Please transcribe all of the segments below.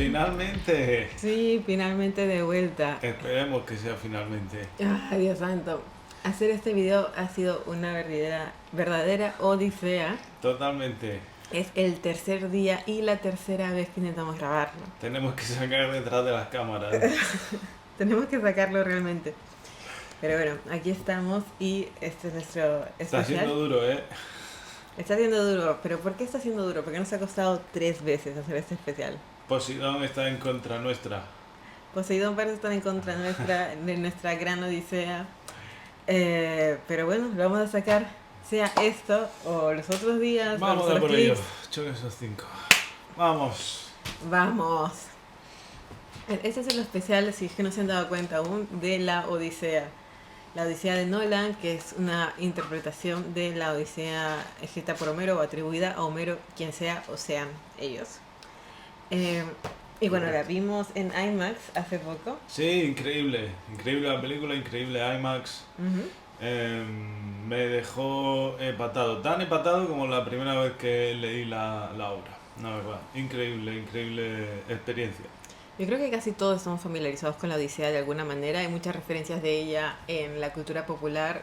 Finalmente. Sí, finalmente de vuelta. Esperemos que sea finalmente. Ay, Dios santo. Hacer este video ha sido una verdadera odisea. Totalmente. Es el tercer día y la tercera vez que intentamos grabarlo. Tenemos que sacar detrás de las cámaras. Tenemos que sacarlo realmente. Pero bueno, aquí estamos y este es nuestro Está especial. siendo duro, ¿eh? Está siendo duro, pero ¿por qué está siendo duro? Porque nos ha costado 3 veces hacer este especial. Poseidón está en contra nuestra. Poseidón parece estar en contra de nuestra gran odisea. Pero bueno, lo vamos a sacar, sea esto o los otros días. Vamos o a los por clips. ello. Choque esos 5. Vamos. Vamos. Este es el especial, si es que no se han dado cuenta aún, de la Odisea. La Odisea de Nolan, que es una interpretación de la Odisea escrita por Homero o atribuida a Homero, quien sea o sean ellos. Y bueno, la vimos en IMAX hace poco. Sí, increíble. Increíble la película, increíble IMAX. Me dejó empatado. Tan empatado como la primera vez que leí la obra. La verdad. Increíble, increíble experiencia. Yo creo que casi todos estamos familiarizados con la Odisea de alguna manera. Hay muchas referencias de ella en la cultura popular.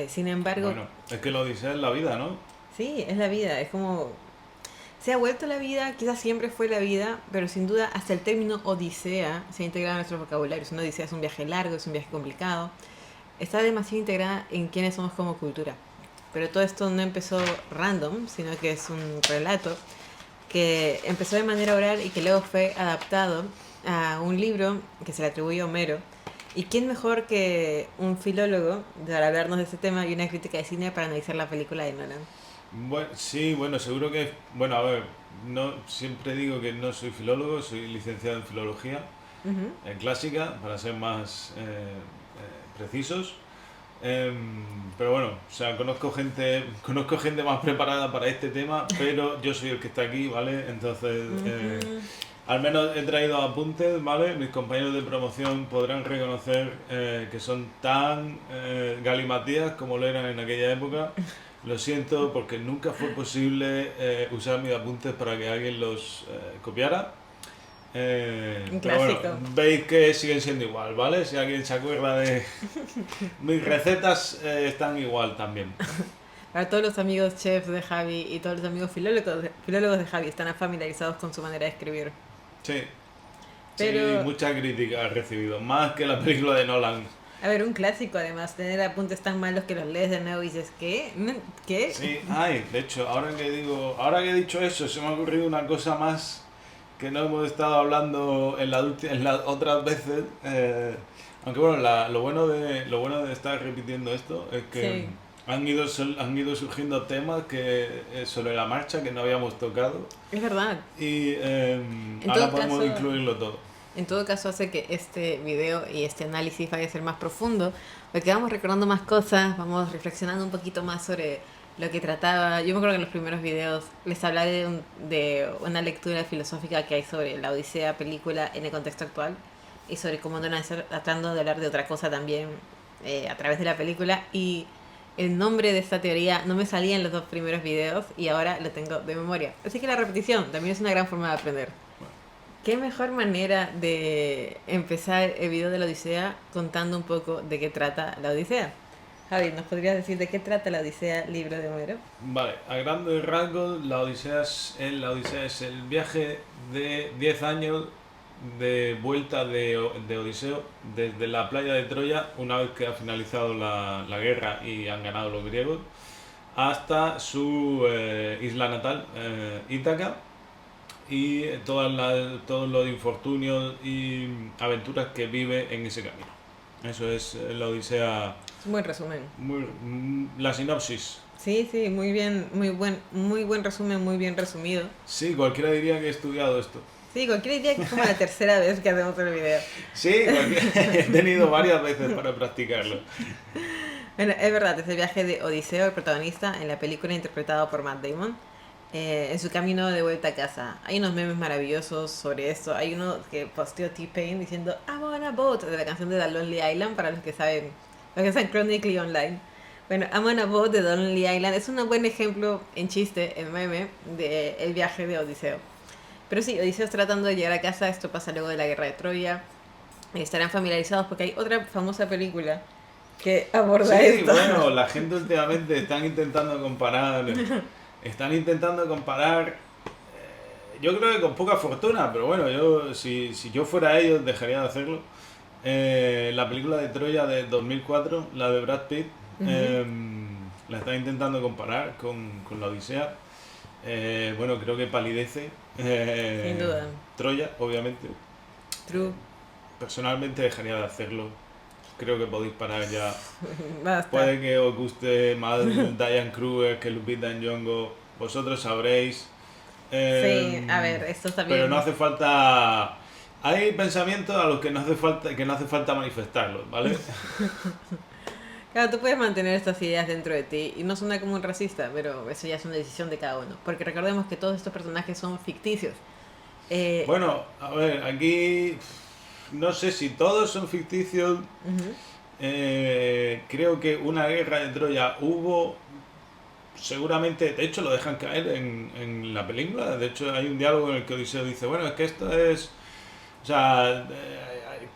Sin embargo... Bueno, es que la Odisea es la vida, ¿no? Sí, es la vida. Es como... Se ha vuelto la vida, quizás siempre fue la vida, pero sin duda hasta el término Odisea se ha integrado en nuestro vocabulario. Una Odisea es un viaje largo, es un viaje complicado. Está demasiado integrada en quiénes somos como cultura. Pero todo esto no empezó random, sino que es un relato que empezó de manera oral y que luego fue adaptado a un libro que se le atribuye a Homero. ¿Y quién mejor que un filólogo para hablarnos de este tema y una crítica de cine para analizar la película de Nolan? Bueno, sí, bueno, seguro que... Bueno, a ver, no, siempre digo que no soy filólogo, soy licenciado en filología clásica, para ser más precisos. Pero bueno, o sea, conozco gente más preparada para este tema, pero yo soy el que está aquí, ¿vale? Entonces, al menos he traído apuntes, ¿vale? Mis compañeros de promoción podrán reconocer que son tan galimatías como lo eran en aquella época. Lo siento porque nunca fue posible usar mis apuntes para que alguien los copiara. Un Pero bueno, clásico. veis que siguen siendo igual, ¿vale? Si alguien se acuerda de mis recetas, están igual también. Para todos los amigos chefs de Javi y todos los amigos filólogos de Javi están familiarizados con su manera de escribir. Sí, Pero, sí, mucha crítica he recibido, más que la película de Nolan. a ver, un clásico además, tener apuntes tan malos que los lees de nuevo y dices, ¿qué? ¿Qué? Sí, ay, de hecho, ahora que he dicho eso, se me ha ocurrido una cosa más que no hemos estado hablando en las otras veces. Aunque bueno, lo bueno de estar repitiendo esto es que Sí. han ido surgiendo temas que sobre la marcha que no habíamos tocado Es verdad. y En ahora todo podemos caso, incluirlo todo. en todo caso hace que este video y este análisis vaya a ser más profundo, porque vamos recordando más cosas, vamos reflexionando un poquito más sobre lo que trataba. Yo me acuerdo que en los primeros videos les hablé de una lectura filosófica que hay sobre la Odisea película en el contexto actual y sobre cómo Nolan está tratando de hablar de otra cosa también a través de la película, y el nombre de esta teoría no me salía en los 2 primeros videos y ahora lo tengo de memoria. Así que la repetición también es una gran forma de aprender. ¿Qué mejor manera de empezar el video de la Odisea contando un poco de qué trata la Odisea? Javi, ¿nos podrías decir de qué trata la Odisea, libro de Homero? Vale, a grandes rasgos, la Odisea es el viaje de 10 años de vuelta de Odiseo desde la playa de Troya, una vez que ha finalizado la guerra y han ganado los griegos, hasta su isla natal, Ítaca, y todos los infortunios y aventuras que vive en ese camino. Eso es la Odisea, Es un buen resumen. la sinopsis. Sí, sí, muy bien, muy buen resumen, muy bien resumido. Sí, cualquiera diría que he estudiado esto. Sí, cualquiera diría que es como la tercera vez que hacemos el video. Sí, he tenido varias veces para practicarlo. Bueno, es verdad, es el viaje de Odiseo, el protagonista, en la película interpretado por Matt Damon, en su camino de vuelta a casa. Hay unos memes maravillosos sobre esto. Hay uno que posteó T-Pain diciendo I'm on a boat, de la canción de The Lonely Island, para los que saben Chronically Online. Bueno, I'm on a boat de The Lonely Island es un buen ejemplo en chiste, en meme, del viaje de Odiseo. Pero sí, Odiseo tratando de llegar a casa, esto pasa luego de la guerra de Troya. Estarán familiarizados porque hay otra famosa película que aborda Sí, esto. bueno, la gente últimamente están intentando comparar, yo creo que con poca fortuna, pero bueno, si yo fuera ellos dejaría de hacerlo. La película de Troya de 2004, la de Brad Pitt, Ujú. la están intentando comparar con la Odisea. Bueno, creo que palidece Sin duda. Troya, obviamente. True. Personalmente dejaría de hacerlo. Creo que podéis parar ya. Basta. Puede que os guste más Diane Kruger que Lupita Nyong'o, vosotros sabréis. Sí, a Em, ver, esto pero no también. hace falta. Hay pensamientos a los que no hace falta manifestarlos, ¿vale? Claro, tú puedes mantener estas ideas dentro de ti y no suena como un racista, pero eso ya es una decisión de cada uno. Porque recordemos que todos estos personajes son ficticios. Eh, Bueno, a ver, aquí no sé si todos son ficticios. Ujú. Creo que una guerra de Troya hubo. Seguramente, de hecho lo dejan caer en la película. De hecho hay un diálogo en el que Odiseo dice, bueno, es que esto es. O sea,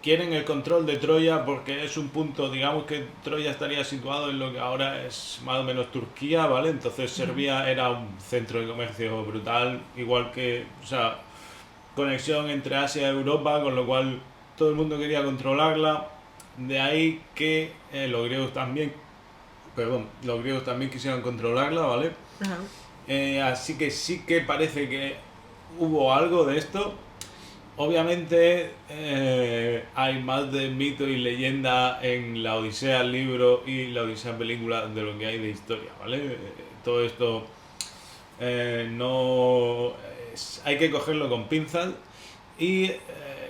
quieren el control de Troya porque es un punto, digamos que Troya estaría situado en lo que ahora es más o menos Turquía, ¿vale? Entonces Serbia era un centro de comercio brutal, igual que, o sea, conexión entre Asia y Europa, con lo cual todo el mundo quería controlarla. De ahí que los griegos también quisieron controlarla, ¿vale? Ajá. Así que sí que parece que hubo algo de esto. Obviamente hay más de mito y leyenda en la Odisea libro y la Odisea película de lo que hay de historia, ¿vale? Todo esto no hay que cogerlo con pinzas y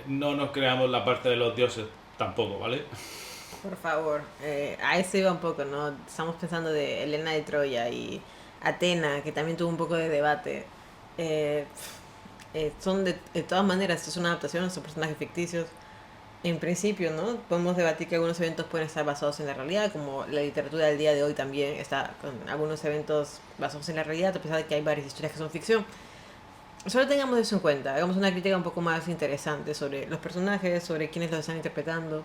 no nos creamos la parte de los dioses tampoco, ¿vale? Por favor, a eso iba un poco, ¿no? Estamos pensando de Helena de Troya y Atena, que también tuvo un poco de debate. Eh, son de todas maneras, es una adaptación, son personajes ficticios. En principio, ¿no? Podemos debatir que algunos eventos pueden estar basados en la realidad, como la literatura del día de hoy también está con algunos eventos basados en la realidad, a pesar de que hay varias historias que son ficción. Solo tengamos eso en cuenta, hagamos una crítica un poco más interesante sobre los personajes, sobre quiénes los están interpretando.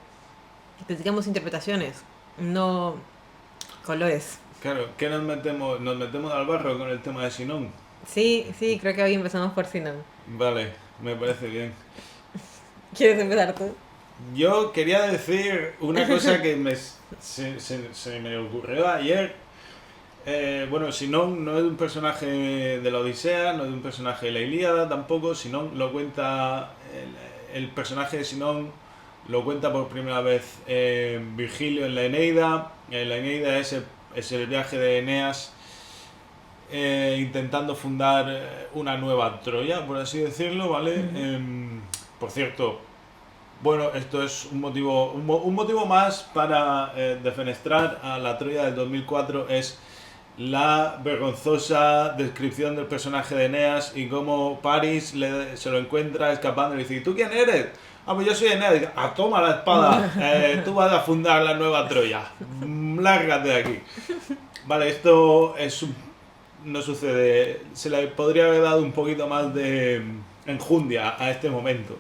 Criticamos interpretaciones, no colores. Claro, ¿qué nos metemos? Nos metemos al barro con el tema de Sinón. Sí, sí, creo que hoy empezamos por Sinan. Vale, me parece bien. ¿Quieres empezar tú? Yo quería decir una cosa que se me ocurrió ayer. Bueno, Sinón no es un personaje de la Odisea, no es un personaje de la Ilíada tampoco. Sinón lo cuenta. El personaje de Sinón lo cuenta por primera vez Virgilio en la Eneida. La Eneida es el viaje de Eneas intentando fundar una nueva Troya, por así decirlo, ¿vale? Ujú. Por cierto, bueno, esto es un motivo más para defenestrar a la Troya del 2004 es la vergonzosa descripción del personaje de Eneas y cómo Paris se lo encuentra escapando y le dice, ¿y tú quién eres? Ah, pues yo soy Eneas. Y dice, ah, toma la espada, tú vas a fundar la nueva Troya. Lárgate de aquí. Vale, no sucede. Se le podría haber dado un poquito más de enjundia a este momento.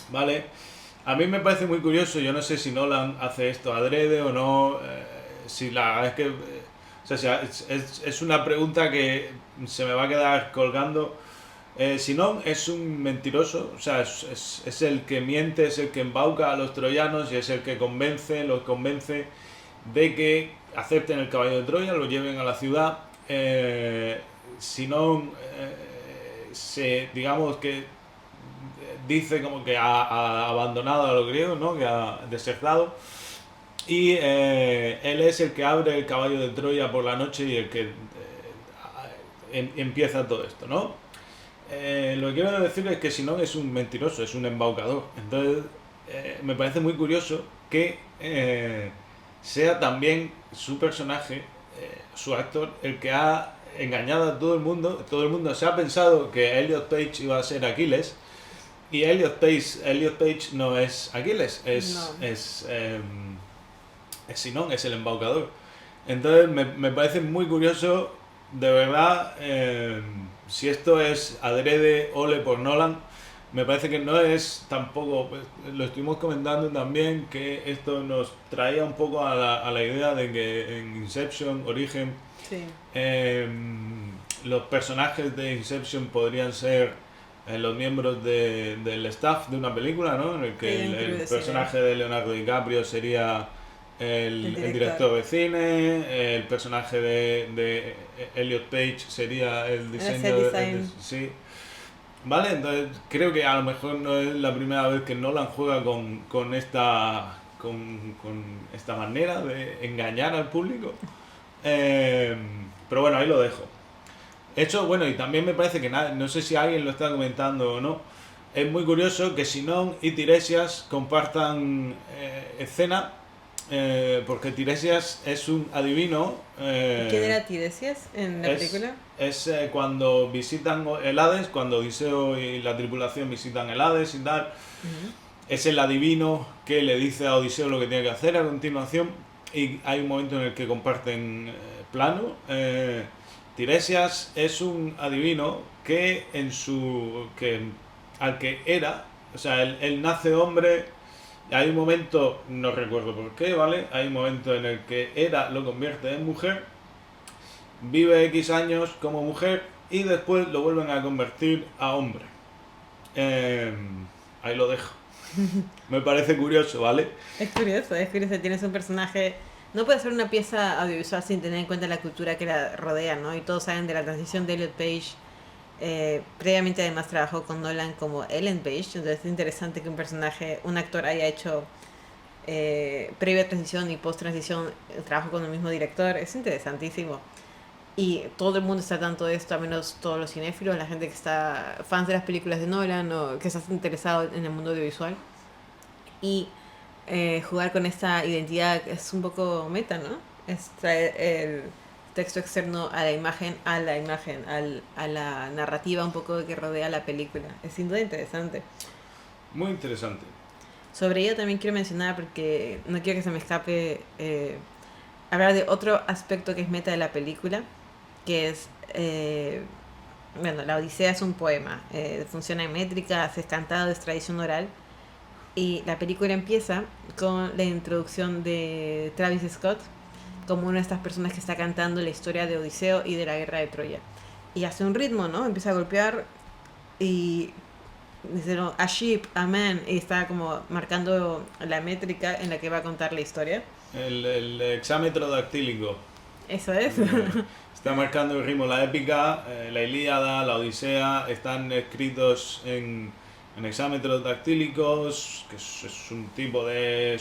¿Vale? A mí me parece muy curioso, yo no sé si Nolan hace esto adrede o no, si la es que, o sea, es una pregunta que se me va a quedar colgando. Si no, es un mentiroso, o sea, es el que miente, es el que embauca a los troyanos y es el que los convence de que acepten el caballo de Troya, lo lleven a la ciudad. Si no, digamos que dice como que ha abandonado a los griegos, ¿no? Que ha desertado. Y él es el que abre el caballo de Troya por la noche y el que empieza todo esto, ¿no? Lo que quiero decir es que Sinón es un mentiroso, es un embaucador. Entonces, me parece muy curioso que sea también su personaje, su actor, el que ha engañado a todo el mundo. Todo el mundo se ha pensado que Elliot Page iba a ser Aquiles y Elliot Page no es Aquiles, No. es Sinón, es el embaucador. Entonces me parece muy curioso de verdad, si esto es adrede, ole por Nolan, me parece que no es tampoco, pues, lo estuvimos comentando también, que esto nos traía un poco a la idea de que en Inception, Origen, Sí. eh, los personajes de Inception podrían ser los miembros del staff de una película, ¿no? En el que Hay un crew el de cine, personaje de Leonardo DiCaprio sería el el director. director de cine, el personaje de Elliot Page sería el El set diseño design. sí. Vale, entonces creo que a lo mejor no es la primera vez que Nolan juega con esta manera de engañar al público. Eh, pero bueno, ahí lo dejo. Hecho, bueno, y también me parece que no sé si alguien lo está comentando o no. Es muy curioso que Sinon y Tiresias compartan escena, porque Tiresias es un adivino. ¿Quién era Tiresias en la Es, película? es cuando visitan el Hades, cuando Odiseo y la tripulación visitan el Hades y tal. Ujú. Es el adivino que le dice a Odiseo lo que tiene que hacer a continuación. Y hay un momento en el que comparten plano. Tiresias es un adivino que en su. Que al que era. O sea, él nace hombre. Hay un momento, no recuerdo por qué, ¿vale? Hay un momento en el que era lo convierte en mujer, vive X años como mujer y después lo vuelven a convertir a hombre. Eh, ahí lo dejo. Me parece curioso, ¿vale? Es curioso, tienes un personaje... No puede ser una pieza audiovisual sin tener en cuenta la cultura que la rodea, ¿no? Y todos saben de la transición de Elliot Page. Previamente además trabajó con Nolan como Ellen Page, entonces es interesante que un personaje, un actor haya hecho previa transición y post transición trabajo con el mismo director, es interesantísimo. Y todo el mundo está tanto de esto, al menos todos los cinéfilos, la gente que está fans de las películas de Nolan o que está interesado en el mundo audiovisual. Y jugar con esta identidad es un poco meta, ¿no? Es traer el texto externo a la imagen, a la narrativa un poco que rodea la película. Es sin duda interesante. Muy interesante. Sobre ella también quiero mencionar, porque no quiero que se me escape, hablar de otro aspecto que es meta de la película, que es, bueno, la Odisea es un poema, funciona en métrica, es cantado, es tradición oral, y la película empieza con la introducción de Travis Scott como una de estas personas que está cantando la historia de Odiseo y de la guerra de Troya. Y hace un ritmo, ¿no? Empieza a golpear y dice, no, a ship, a man, y está como marcando la métrica en la que va a contar la historia. El hexámetro dactílico. Eso es. Está marcando el ritmo. La épica, la Ilíada, la Odisea, están escritos en hexámetros dactílicos, que es un tipo de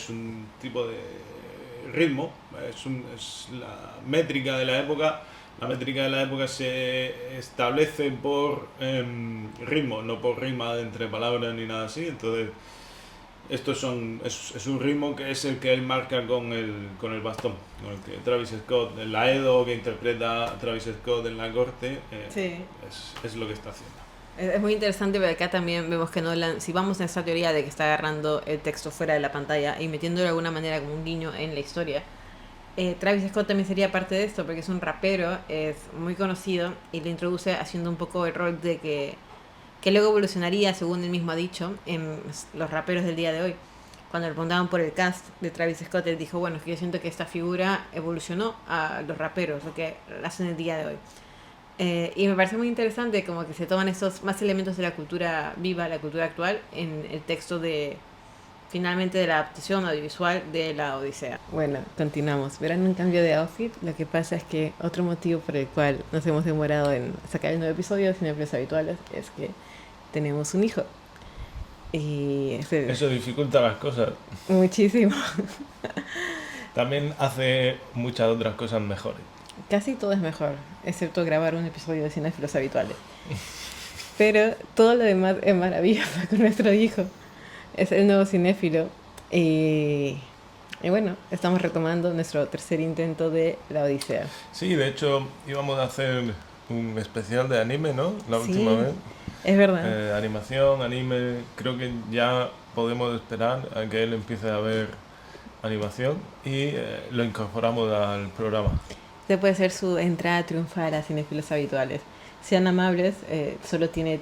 ritmo, es la métrica de la época. La métrica de la época se establece por ritmo, no por rima entre palabras ni nada así. Entonces, es un ritmo que es el que él marca con el bastón, con el que Travis Scott, el Aedo que interpreta a Travis Scott en la corte, Sí. es lo que está haciendo. Es muy interesante, porque acá también vemos que Nolan, si vamos en esa teoría de que está agarrando el texto fuera de la pantalla y metiéndolo de alguna manera como un guiño en la historia, Travis Scott también sería parte de esto, porque es un rapero, es muy conocido y lo introduce haciendo un poco el rol de que luego evolucionaría, según él mismo ha dicho, en los raperos del día de hoy. Cuando le preguntaban por el cast de Travis Scott, él dijo, bueno, es que yo siento que esta figura evolucionó a los raperos, lo que hacen el día de hoy. Y me parece muy interesante como que se toman esos más elementos de la cultura viva, la cultura actual, en el texto de, finalmente, de la adaptación audiovisual de la Odisea. Bueno, continuamos. Verán un cambio de outfit. Lo que pasa es que otro motivo por el cual nos hemos demorado en sacar el nuevo episodio de Cinefilos Habituales es que tenemos un hijo. Y Eso dificulta las cosas. muchísimo. También hace muchas otras cosas mejores. Casi todo es mejor, excepto grabar un episodio de Cinefilos Habituales. Pero todo lo demás es maravilloso con nuestro hijo. Es el nuevo cinéfilo. Y bueno, estamos retomando nuestro tercer intento de la Odisea. Sí, de hecho íbamos a hacer un especial de anime, ¿no? La última vez. Es verdad. Animación, anime, creo que ya podemos esperar a que él empiece a ver animación y lo incorporamos al programa. Esta puede ser su entrada triunfal a cinéfilos habituales. Sean amables, solo tiene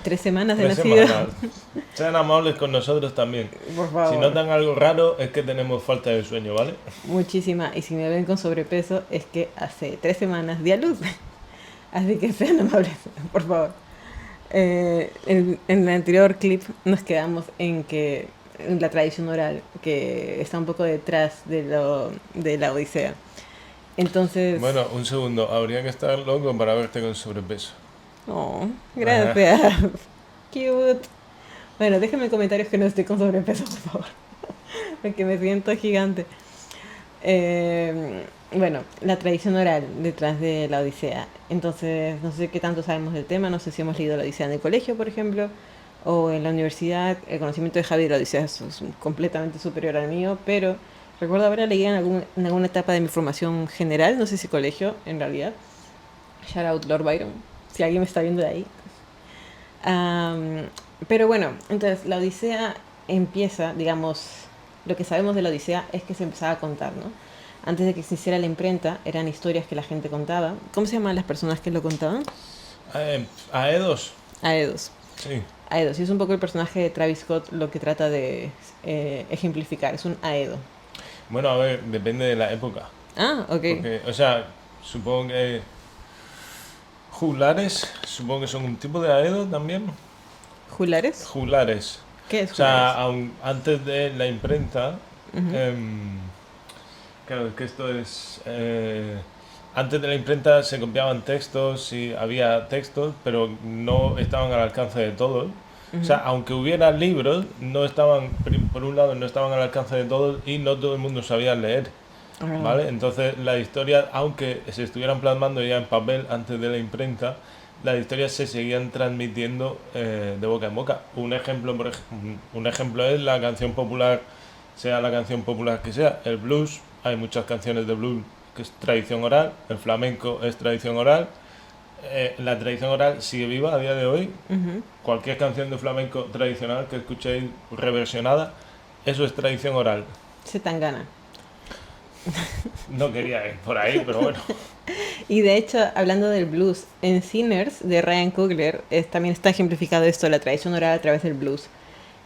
3 semanas de 3 semanas. nacido. Sean amables con nosotros también. Por Si favor. notan algo raro es que tenemos falta de sueño, ¿vale? Muchísima. Y si me ven con sobrepeso es que hace 3 semanas di a luz. Así que sean amables, por favor. En el anterior clip nos quedamos en que en la tradición oral, que está un poco detrás de la Odisea. Entonces, Bueno, un segundo. Habría que estar loco para verte con sobrepeso. oh, gracias. Cute. Bueno, déjenme en comentarios que no estoy con sobrepeso, por favor. Porque me siento gigante. Bueno, la tradición oral detrás de la Odisea. Entonces, no sé qué tanto sabemos del tema, no sé si hemos leído la Odisea en el colegio, por ejemplo, o en la universidad. El conocimiento de Javi de la Odisea es completamente superior al mío, pero recuerdo haberla leído en alguna etapa de mi formación general, no sé si colegio, en realidad. Shout out Lord Byron, si alguien me está viendo de ahí. Pero bueno, entonces la Odisea empieza, digamos, lo que sabemos de la Odisea es que se empezaba a contar, ¿no? Antes de que existiera la imprenta, eran historias que la gente contaba. ¿Cómo se llaman las personas que lo contaban? Aedos. Aedos. Sí. Aedos. Y es un poco el personaje de Travis Scott lo que trata de ejemplificar. Es un Aedo. Bueno, a ver, depende de la época. Ah, ok. Porque, o sea, supongo que juglares, supongo que son un tipo de aedo también. ¿Julares? Juglares. ¿Qué es O sea, julares? antes de la imprenta, Ujú. claro, es que esto es... antes de la imprenta se copiaban textos y había textos, pero no estaban al alcance de todos. O sea, aunque hubiera libros, no estaban, por un lado, no estaban al alcance de todos y no todo el mundo sabía leer. ¿Vale? Entonces, la historia, aunque se estuvieran plasmando ya en papel antes de la imprenta, las historias se seguían transmitiendo de boca en boca. Un ejemplo es la canción popular, sea la canción popular que sea, el blues. Hay muchas canciones de blues que es tradición oral, el flamenco es tradición oral. La tradición oral sigue viva a día de hoy. Ujú. Cualquier canción de flamenco tradicional que escuchéis reversionada, eso es tradición oral. Se tan gana. No quería ir por ahí, pero bueno. Y de hecho, hablando del blues, en Sinners de Ryan Coogler también está ejemplificado esto, la tradición oral a través del blues.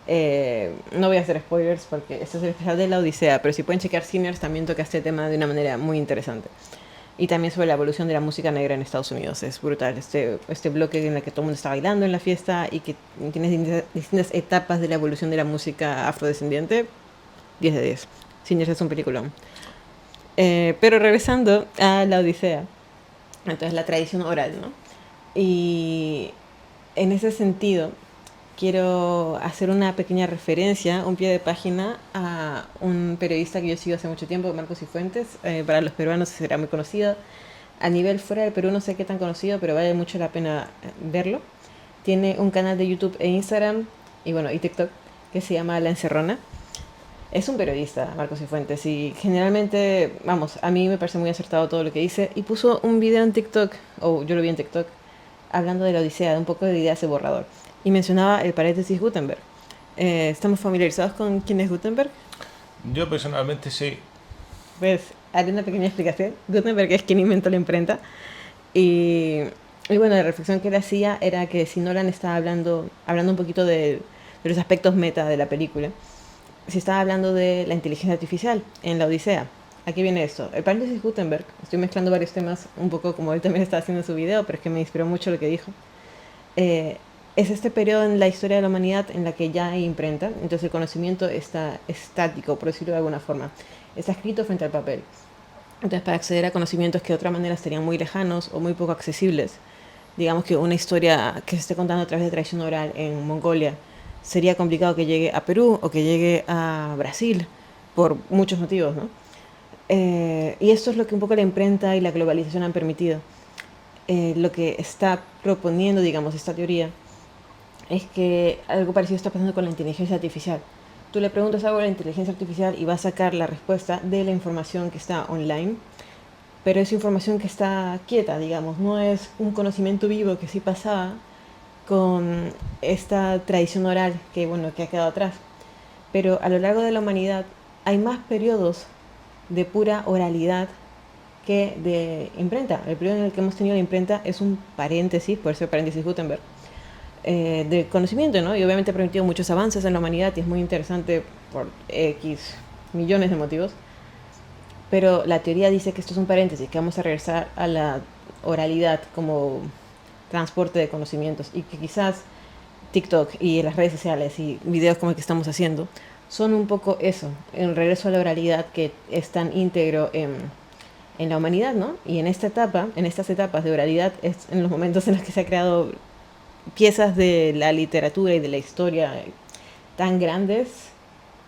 No voy a hacer spoilers porque esto es el especial de la Odisea, pero si pueden chequear Sinners también toca este tema de una manera muy interesante. Y también sobre la evolución de la música negra en Estados Unidos. Es brutal este bloque en el que todo el mundo está bailando en la fiesta y que tiene distintas etapas de la evolución de la música afrodescendiente. 10 de 10. Sinners es un peliculón. Pero regresando a la Odisea, entonces la tradición oral, ¿no? Y en ese sentido, quiero hacer una pequeña referencia, un pie de página, a un periodista que yo sigo hace mucho tiempo, Marcos Cifuentes. Para los peruanos será muy conocido. A nivel fuera del Perú no sé qué tan conocido, pero vale mucho la pena verlo. Tiene un canal de YouTube e Instagram y bueno, y TikTok que se llama La Encerrona. Es un periodista, Marcos Cifuentes, y generalmente, vamos, a mí me parece muy acertado todo lo que dice. Y puso un video en TikTok, o yo lo vi en TikTok, hablando de la Odisea, de un poco de ideas de borrador. Y mencionaba el paréntesis Gutenberg. ¿Estamos familiarizados con quién es Gutenberg? Yo personalmente sí. Pues haré una pequeña explicación. Gutenberg es quien inventó la imprenta. Y, y bueno, la reflexión que él hacía era que si Nolan estaba hablando un poquito de los aspectos meta de la película, se estaba hablando de la inteligencia artificial en la Odisea. Aquí viene esto. El paréntesis Gutenberg, estoy mezclando varios temas, un poco como él también está haciendo en su video, pero es que me inspiró mucho lo que dijo. Es este periodo en la historia de la humanidad en la que ya hay imprenta, entonces el conocimiento está estático, por decirlo de alguna forma. Está escrito frente al papel. Entonces, para acceder a conocimientos que de otra manera estarían muy lejanos o muy poco accesibles, digamos que una historia que se esté contando a través de tradición oral en Mongolia, sería complicado que llegue a Perú o que llegue a Brasil, por muchos motivos, ¿no? Y esto es lo que un poco la imprenta y la globalización han permitido. Lo que está proponiendo, digamos, esta teoría, es que algo parecido está pasando con la inteligencia artificial. Tú le preguntas algo a la inteligencia artificial y va a sacar la respuesta de la información que está online, pero es información que está quieta, digamos, no es un conocimiento vivo que sí pasaba con esta tradición oral que, bueno, que ha quedado atrás. Pero a lo largo de la humanidad hay más periodos de pura oralidad que de imprenta. El periodo en el que hemos tenido la imprenta es un paréntesis, por eso paréntesis Gutenberg, de conocimiento, ¿no? Y obviamente ha permitido muchos avances en la humanidad y es muy interesante por X millones de motivos. Pero la teoría dice que esto es un paréntesis, que vamos a regresar a la oralidad como transporte de conocimientos y que quizás TikTok y las redes sociales y videos como el que estamos haciendo son un poco eso, el regreso a la oralidad que es tan íntegro en la humanidad, ¿no? Y en esta etapa, en estas etapas de oralidad, es en los momentos en los que se ha creado piezas de la literatura y de la historia tan grandes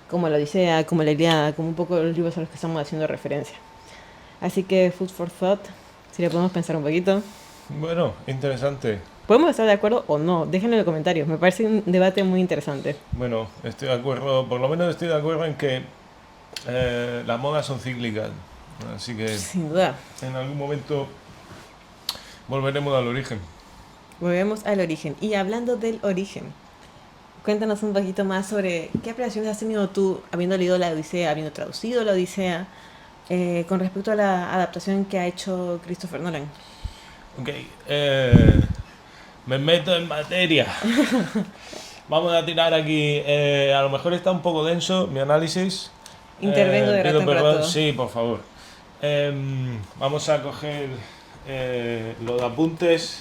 como la Odisea, como la Ilíada, como un poco los libros a los que estamos haciendo referencia. Así que food for thought, si le podemos pensar un poquito. Bueno, interesante. Podemos estar de acuerdo o no, déjenlo en los comentarios, me parece un debate muy interesante. Bueno, estoy de acuerdo, por lo menos estoy de acuerdo en que las modas son cíclicas, así que Sin duda. en algún momento volveremos al origen. Volvemos al origen. Y hablando del origen, cuéntanos un poquito más sobre qué apreciaciones has tenido tú habiendo leído la Odisea, habiendo traducido la Odisea, con respecto a la adaptación que ha hecho Christopher Nolan. Ok, me meto en materia. Vamos a tirar aquí, a lo mejor está un poco denso mi análisis. Intervengo de rato pido en perdón. rato. Sí, por favor. Vamos a coger los apuntes.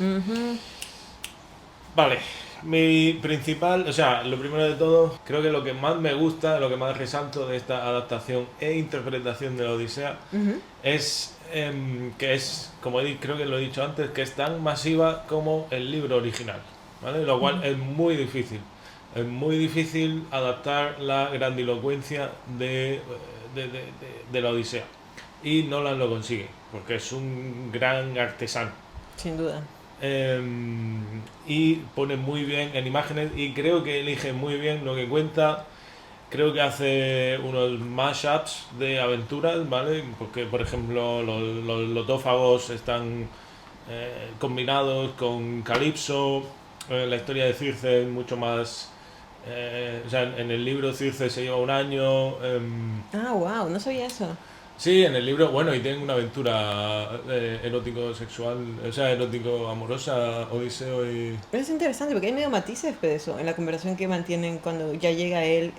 Vale, mi principal, o sea, lo primero de todo, creo que lo que más me gusta, lo que más resalto de esta adaptación e interpretación de la Odisea es que es, como creo que lo he dicho antes, que es tan masiva como el libro original, ¿vale? Lo cual es muy difícil. Es muy difícil adaptar la grandilocuencia de la Odisea. Y Nolan lo consigue, porque es un gran artesano. Sin duda. Y pone muy bien en imágenes y creo que elige muy bien lo que cuenta. Creo que hace unos mashups de aventuras, ¿vale? Porque, por ejemplo, los lotófagos están combinados con Calipso. La historia de Circe es mucho más... o sea, en el libro Circe se lleva un año. Ah, wow, no sabía eso. Sí, en el libro, bueno, y tienen una aventura erótico-sexual, o sea, erótico-amorosa, Odiseo y... Es interesante porque hay medio matices de eso en la conversación que mantienen cuando ya llega él.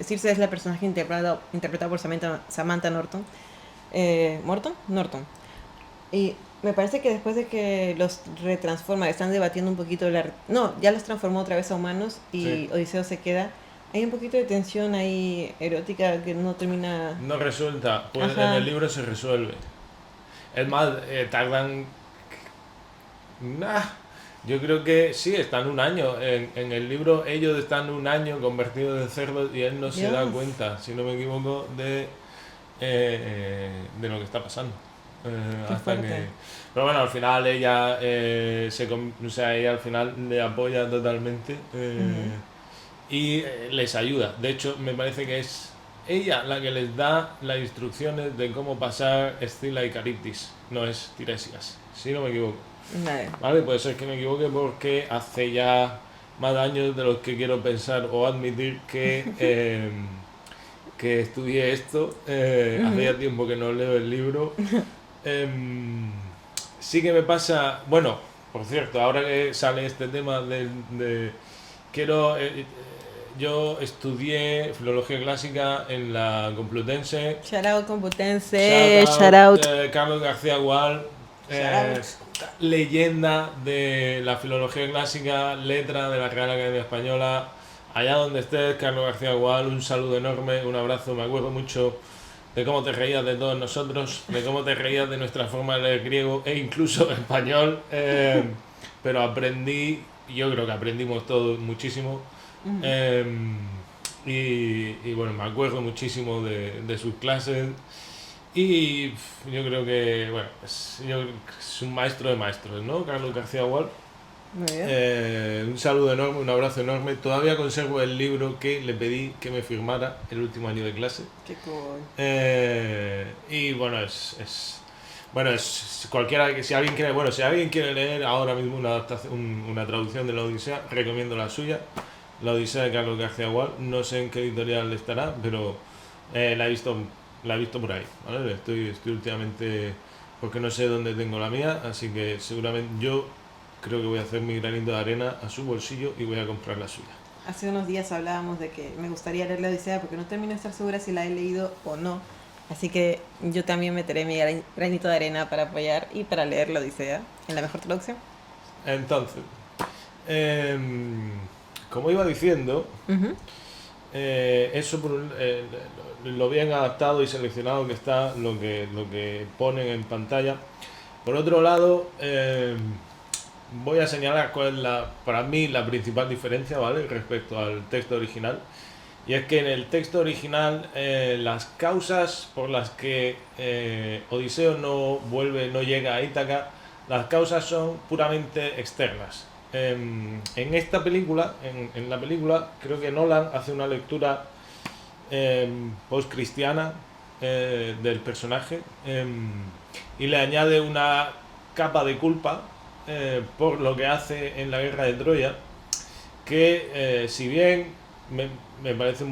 Circe es la personaje interpretada por Samantha Norton. ¿Morton? Norton. Y me parece que después de que los retransforma, están debatiendo un poquito no, ya los transformó otra vez a humanos y Sí. Odiseo se queda. Hay un poquito de tensión ahí erótica que no termina... No resulta, pues en Ajá. el libro se resuelve. Es más, tardan... Nah, yo creo que sí, están un año. En el libro ellos están un año convertidos en cerdos y él no se da Dios. cuenta, si no me equivoco, de lo que está pasando. Qué Hasta fuerte. que... Pero bueno, al final ella, o sea, ella al final le apoya totalmente y les ayuda. De hecho, me parece que es ella la que les da las instrucciones de cómo pasar Escila y Caribdis, no es Tiresias, si no me equivoco. Vale. Vale, puede ser que me equivoque porque hace ya más años de los que quiero pensar o admitir que estudié esto. Hace ya tiempo que no leo el libro. Sí que me pasa, bueno, por cierto, ahora que sale este tema quiero, yo estudié filología clásica en la Complutense. Shout out Computense. Shout out. Carlos García Gual, Shout out. leyenda de la filología clásica, letra de la Real Academia Española. Allá donde estés, Carlos García Gual, un saludo enorme, un abrazo. Me acuerdo mucho de cómo te reías de todos nosotros, de cómo te reías de nuestra forma de leer griego e incluso español. Pero aprendí, yo creo que aprendimos todos muchísimo. Y bueno, me acuerdo muchísimo de sus clases. Y yo creo que, bueno, es un maestro de maestros, ¿no? Carlos García Gual. Muy bien. Un saludo enorme, un abrazo enorme. Todavía conservo el libro que le pedí que me firmara el último año de clase. Qué cool. Y bueno, bueno, es cualquiera que si alguien quiere leer ahora mismo una adaptación, una traducción de la Odisea, recomiendo la suya, la Odisea de Carlos García Gual. No sé en qué editorial estará, pero la he visto por ahí, ¿vale? Estoy últimamente porque no sé dónde tengo la mía, así que seguramente yo creo que voy a hacer mi granito de arena a su bolsillo y voy a comprar la suya. Hace unos días hablábamos de que me gustaría leer la Odisea porque no termino de estar segura si la he leído o no. Así que yo también meteré mi granito de arena para apoyar y para leer la Odisea en la mejor traducción. Entonces, como iba diciendo, eso lo bien adaptado y seleccionado que está lo que ponen en pantalla. Por otro lado, voy a señalar cuál es para mí la principal diferencia, ¿vale?, respecto al texto original. Y es que en el texto original las causas por las que Odiseo no llega a Ítaca, las causas son puramente externas. En esta película, en la película, creo que Nolan hace una lectura post-cristiana del personaje y le añade una capa de culpa por lo que hace en la guerra de Troya, que si bien me parece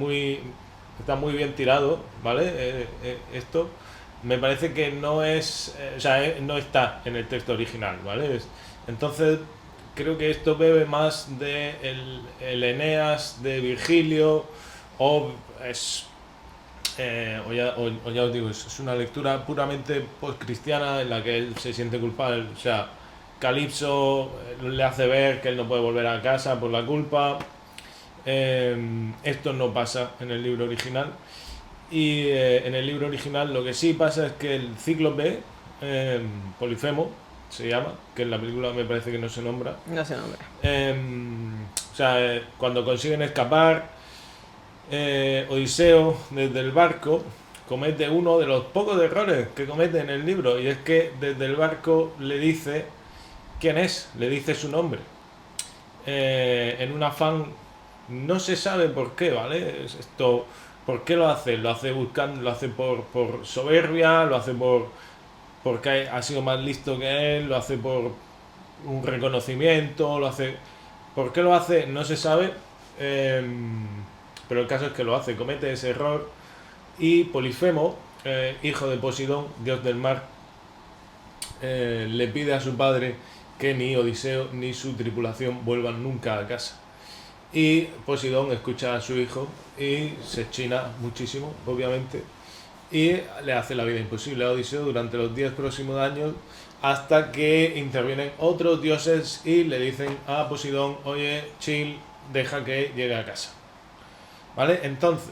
está muy bien tirado, ¿vale? Esto me parece que no es, o sea, no está en el texto original, ¿vale? Entonces creo que esto bebe más de el Eneas de Virgilio o es o ya os digo, es una lectura puramente post-cristiana en la que él se siente culpable. O sea, Calipso le hace ver que él no puede volver a casa por la culpa. Esto no pasa en el libro original. Y en el libro original lo que sí pasa es que el cíclope, Polifemo, se llama, que en la película me parece que no se nombra. No se nombra. O sea, cuando consiguen escapar, Odiseo desde el barco comete uno de los pocos errores que comete en el libro, y es que desde el barco le dice quién es, le dice su nombre. En un afán, no se sabe por qué, ¿vale? ¿Por qué lo hace? Lo hace buscando, lo hace por soberbia, lo hace porque ha sido más listo que él, lo hace por un reconocimiento, lo hace... ¿Por qué lo hace? No se sabe, pero el caso es que lo hace, comete ese error, y Polifemo, hijo de Poseidón, dios del mar, le pide a su padre que ni Odiseo ni su tripulación vuelvan nunca a casa. Y Poseidón escucha a su hijo y se china muchísimo, obviamente, y le hace la vida imposible a Odiseo durante los 10 próximos años, hasta que intervienen otros dioses y le dicen a Poseidón: oye, chill, deja que llegue a casa. ¿Vale? Entonces,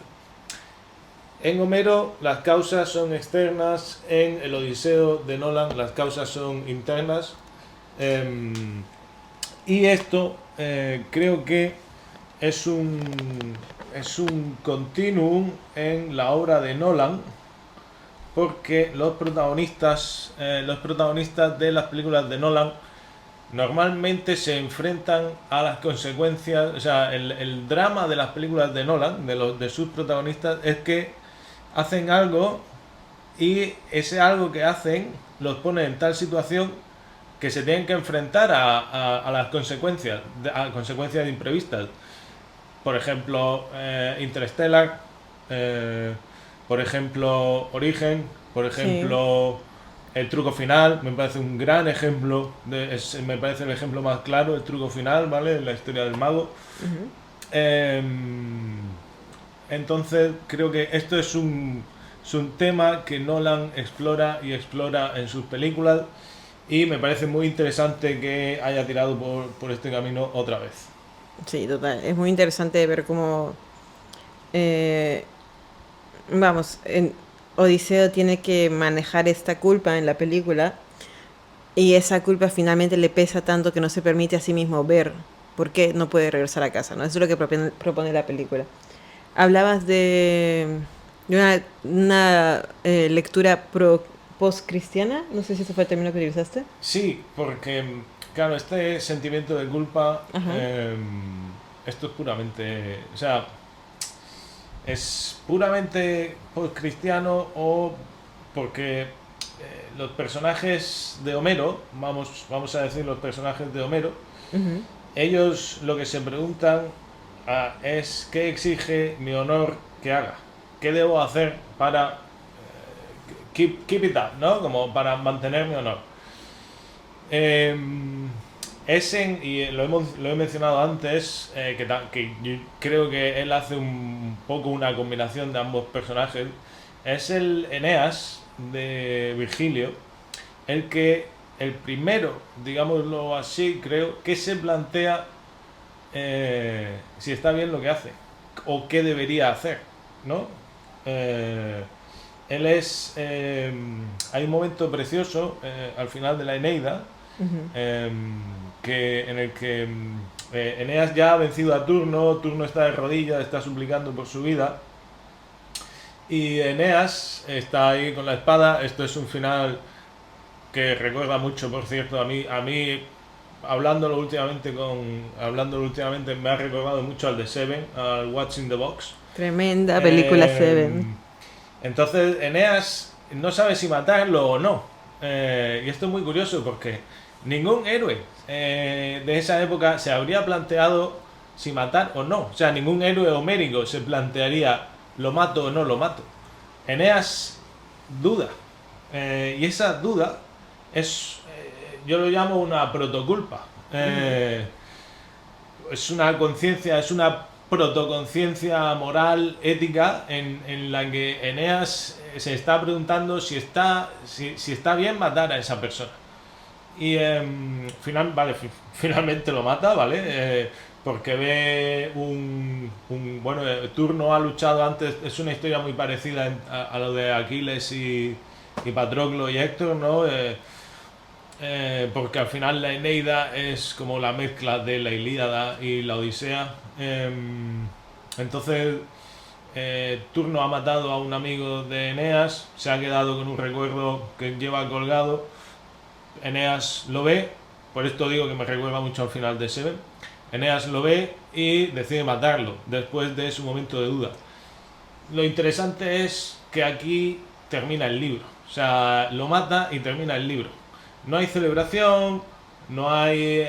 en Homero las causas son externas, en el Odiseo de Nolan las causas son internas. Y esto creo que es un continuum en la obra de Nolan, porque los protagonistas de las películas de Nolan normalmente se enfrentan a las consecuencias. O sea, el drama de las películas de Nolan, de sus protagonistas, es que hacen algo y ese algo que hacen los pone en tal situación que se tienen que enfrentar a las consecuencias, a consecuencias imprevistas. Por ejemplo, Interstellar, por ejemplo, Origen, por ejemplo, sí. El truco final, me parece un gran ejemplo, me parece el ejemplo más claro, el truco final, ¿vale? La historia del mago. Entonces, creo que esto es un tema que Nolan explora en sus películas, y me parece muy interesante que haya tirado por este camino otra vez. Sí, total. Es muy interesante ver cómo... Odiseo tiene que manejar esta culpa en la película, y esa culpa finalmente le pesa tanto que no se permite a sí mismo ver por qué no puede regresar a casa, ¿no? Eso es lo que propone la película. Hablabas de una lectura post-cristiana, no sé si ese fue el término que utilizaste. Sí, porque, claro, este sentimiento de culpa, esto es puramente, o sea, es puramente post-cristiano, o porque los personajes de Homero, vamos a decir los personajes de Homero, ellos lo que se preguntan es: ¿qué exige mi honor que haga? ¿Qué debo hacer para keep it up, ¿no? Como para mantener mi honor. Y lo he mencionado antes, que yo creo que él hace un poco una combinación de ambos personajes. Es el Eneas de Virgilio, el primero, digámoslo así, creo que se plantea si está bien lo que hace o qué debería hacer, ¿no? Eh, él es... hay un momento precioso al final de la Eneida en el que Eneas ya ha vencido a Turno está de rodillas, está suplicando por su vida y Eneas está ahí con la espada. Esto es un final que recuerda mucho, por cierto, a mí hablándolo últimamente me ha recordado mucho al de Seven, al What's in the Box. Tremenda película Seven. Entonces Eneas no sabe si matarlo o no. Y esto es muy curioso porque ningún héroe de esa época se habría planteado si matar o no. O sea, ningún héroe homérico se plantearía lo mato o no lo mato. Eneas duda. Y esa duda es, yo lo llamo una protoculpa. Es una conciencia, es una protoconciencia moral, ética, en la que Eneas se está preguntando si está bien matar a esa persona. Y finalmente lo mata, ¿vale? Porque ve bueno, Turno ha luchado antes, es una historia muy parecida a lo de Aquiles y Patroclo y Héctor, ¿no? Porque al final la Eneida es como la mezcla de la Ilíada y la Odisea. Entonces, Turno ha matado a un amigo de Eneas, se ha quedado con un recuerdo que lleva colgado. Eneas lo ve, por esto digo que me recuerda mucho al final de Seven. Eneas lo ve y decide matarlo después de su momento de duda. Lo interesante es que aquí termina el libro, o sea, lo mata y termina el libro. No hay celebración, no hay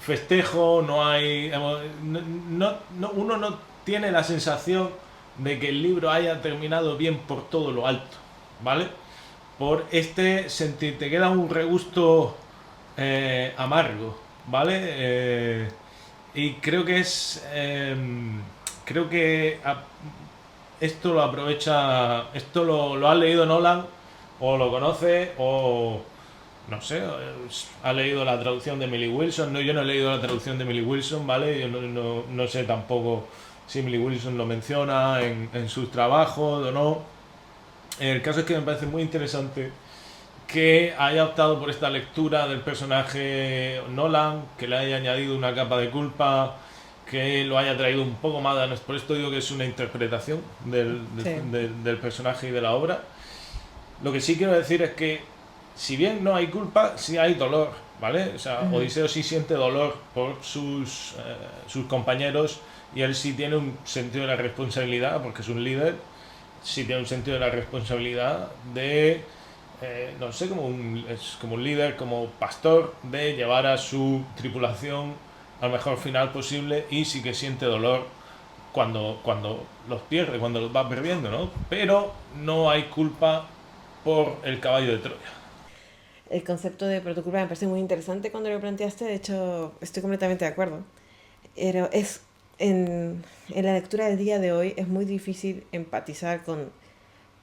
festejo, no hay... uno no tiene la sensación de que el libro haya terminado bien por todo lo alto, ¿vale? Por te queda un regusto amargo, ¿vale? Y creo que esto lo aprovecha, esto lo ha leído Nolan, o lo conoce, o no sé, ha leído la traducción de Emily Wilson. No, yo no he leído la traducción de Emily Wilson, ¿vale? Yo no sé tampoco si Emily Wilson lo menciona en sus trabajos o no. El caso es que me parece muy interesante que haya optado por esta lectura del personaje Nolan, que le haya añadido una capa de culpa, que lo haya traído un poco más. Por esto digo que es una interpretación del personaje y de la obra. Lo que sí quiero decir es que, si bien no hay culpa, sí hay dolor, ¿vale? O sea, Odiseo sí siente dolor por sus compañeros, y él sí tiene un sentido de la responsabilidad, porque es un líder, sí tiene un sentido de la responsabilidad de, no sé, es como un líder, como pastor, de llevar a su tripulación al mejor final posible, y sí que siente dolor cuando los pierde, cuando los va perdiendo, ¿no? Pero no hay culpa por el caballo de Troya. El concepto de protoculpa me parece muy interesante cuando lo planteaste, de hecho estoy completamente de acuerdo. Pero en la lectura del día de hoy es muy difícil empatizar con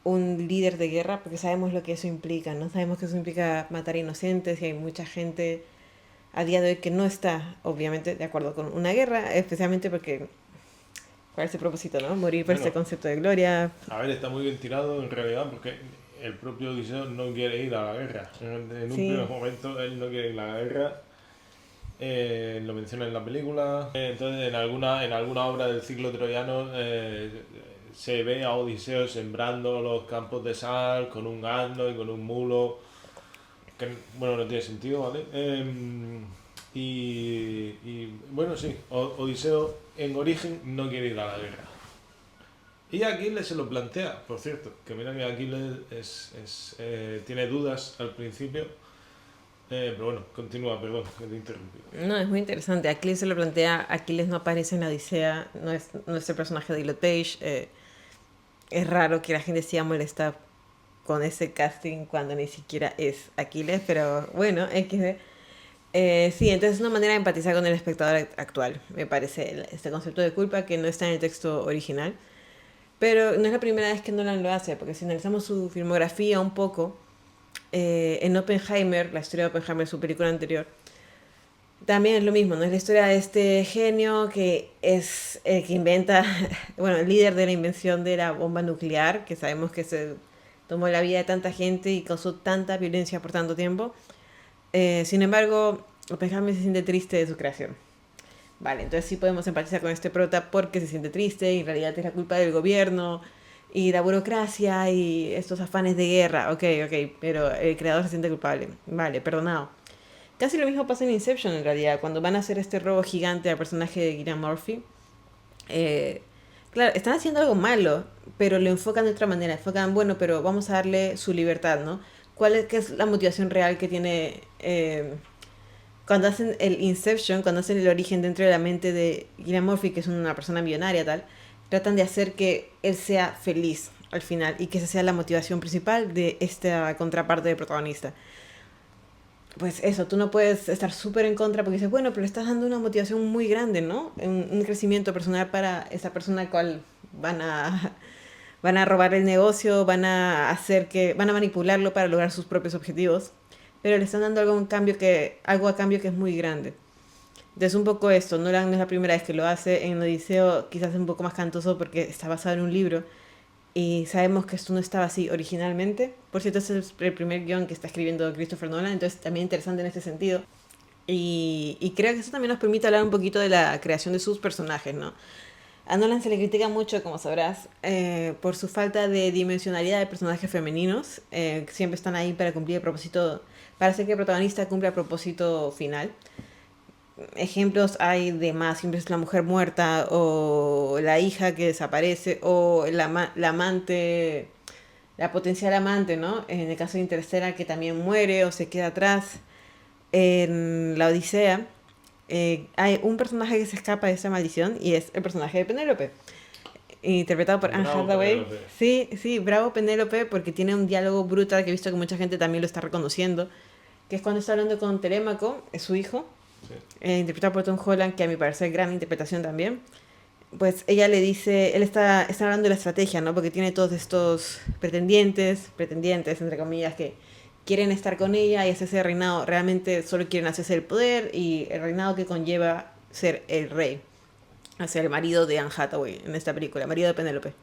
un líder de guerra porque sabemos lo que eso implica, ¿no? Sabemos que eso implica matar inocentes, y hay mucha gente a día de hoy que no está, obviamente, de acuerdo con una guerra, especialmente porque, ¿cuál es el propósito, no? Morir por ese concepto de gloria. A ver, está muy bien tirado en realidad, porque el propio Odiseo no quiere ir a la guerra. En un primer momento él no quiere ir a la guerra. Lo menciona en la película. Entonces, en alguna obra del ciclo troyano se ve a Odiseo sembrando los campos de sal con un asno y con un mulo, que bueno, no tiene sentido, ¿vale? Bueno, sí, Odiseo en origen no quiere ir a la guerra. Y Aquiles se lo plantea, por cierto, que mira que Aquiles tiene dudas al principio. Pero bueno, continúa, perdón, que te interrumpí. No, es muy interesante. Aquiles se lo plantea, Aquiles no aparece en la Odisea, no es el personaje de Elliot Page. Es raro que la gente siga molesta con ese casting cuando ni siquiera es Aquiles, pero bueno, XD. Sí, entonces es una manera de empatizar con el espectador actual, me parece, este concepto de culpa que no está en el texto original. Pero no es la primera vez que Nolan lo hace, porque si analizamos su filmografía un poco, en Oppenheimer, la historia de Oppenheimer, su película anterior, también es lo mismo, ¿no? Es la historia de este genio que es el que inventa, bueno, el líder de la invención de la bomba nuclear, que sabemos que se tomó la vida de tanta gente y causó tanta violencia por tanto tiempo. Sin embargo, Oppenheimer se siente triste de su creación. Vale, entonces sí podemos empatizar con este prota porque se siente triste y en realidad es la culpa del gobierno y la burocracia y estos afanes de guerra. Ok, ok, pero el creador se siente culpable. Vale, perdonado. Casi lo mismo pasa en Inception en realidad, cuando van a hacer este robo gigante al personaje de Cillian Murphy. Eh, claro, están haciendo algo malo, pero lo enfocan de otra manera. Enfocan, bueno, pero vamos a darle su libertad, ¿no? ¿Cuál es, qué es la motivación real que tiene cuando hacen el Inception, cuando hacen el origen dentro de la mente de Cillian Murphy, que es una persona millonaria tal, tratan de hacer que él sea feliz al final y que esa sea la motivación principal de esta contraparte de protagonista. Pues eso, tú no puedes estar súper en contra porque dices, bueno, pero le estás dando una motivación muy grande, ¿no? Un crecimiento personal para esa persona al cual van a, van a robar el negocio, van a hacer que, van a manipularlo para lograr sus propios objetivos, pero le están dando algo a cambio que es muy grande. Entonces un poco esto, Nolan no es la primera vez que lo hace, en Odiseo quizás es un poco más cantoso porque está basado en un libro y sabemos que esto no estaba así originalmente. Por cierto, este es el primer guión que está escribiendo Christopher Nolan, entonces también interesante en este sentido. Y creo que eso también nos permite hablar un poquito de la creación de sus personajes, ¿no? A Nolan se le critica mucho, como sabrás, por su falta de dimensionalidad de personajes femeninos. Siempre están ahí para cumplir el propósito, para hacer que el protagonista cumpla el propósito final. Ejemplos hay de más, siempre es la mujer muerta o la hija que desaparece o la amante, la potencial amante, ¿no? En el caso de Interstellar que también muere o se queda atrás. En la Odisea hay un personaje que se escapa de esa maldición y es el personaje de Penélope, interpretado por Anne Bravo, Hathaway. Penélope. Sí, sí, bravo Penélope porque tiene un diálogo brutal que he visto que mucha gente también lo está reconociendo, que es cuando está hablando con Telémaco, es su hijo, Sí. interpretado por Tom Holland, que a mi parecer gran interpretación también. Pues ella le dice, él está hablando de la estrategia, ¿no? Porque tiene todos estos pretendientes, entre comillas, que quieren estar con ella y hacerse reinado. Realmente solo quieren hacerse el poder y el reinado que conlleva ser el rey. O sea, el marido de Anne Hathaway en esta película, el marido de Penélope.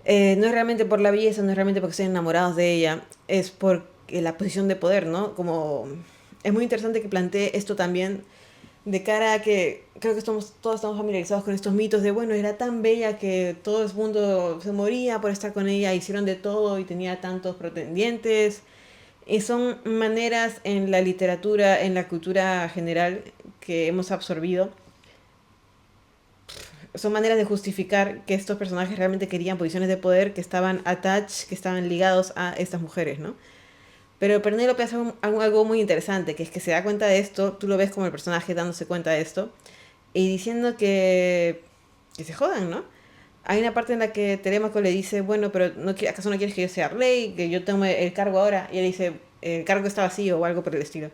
No es realmente por la belleza, no es realmente porque estén enamorados de ella, es por la posición de poder, ¿no? Como es muy interesante que plantee esto también de cara a que creo que todos estamos familiarizados con estos mitos de, bueno, era tan bella que todo el mundo se moría por estar con ella, hicieron de todo y tenía tantos pretendientes. Y son maneras en la literatura, en la cultura general que hemos absorbido, son maneras de justificar que estos personajes realmente querían posiciones de poder que estaban attached, que estaban ligados a estas mujeres, ¿no? Pero Penélope hace algo muy interesante, que es que se da cuenta de esto, tú lo ves como el personaje dándose cuenta de esto, y diciendo que se jodan, ¿no? Hay una parte en la que Telémaco le dice, bueno, pero no, ¿acaso no quieres que yo sea rey, que yo tome el cargo ahora? Y él dice, el cargo está vacío o algo por el estilo.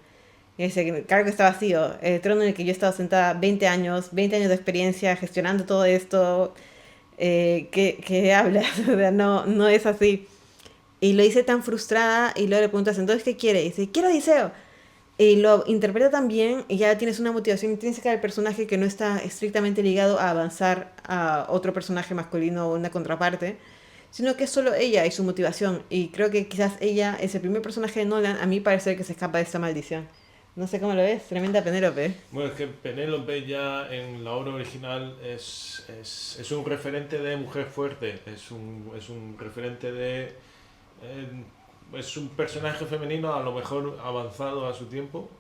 Y dice que el cargo está vacío, el trono en el que yo he estado sentada 20 años de experiencia gestionando todo esto, ¿qué hablas? O sea, no, no es así. Y lo dice tan frustrada y luego le preguntas, entonces, ¿qué quiere? Y dice, quiero Odiseo. Y lo interpreta tan bien y ya tienes una motivación intrínseca del personaje que no está estrictamente ligado a avanzar a otro personaje masculino o una contraparte, sino que es solo ella y su motivación. Y creo que quizás ella es el primer personaje de Nolan, a mí parece que se escapa de esta maldición. No sé cómo lo ves, tremenda Penélope. Bueno, es que Penélope ya en la obra original es un referente de mujer fuerte, es un referente de... es un personaje femenino a lo mejor avanzado a su tiempo.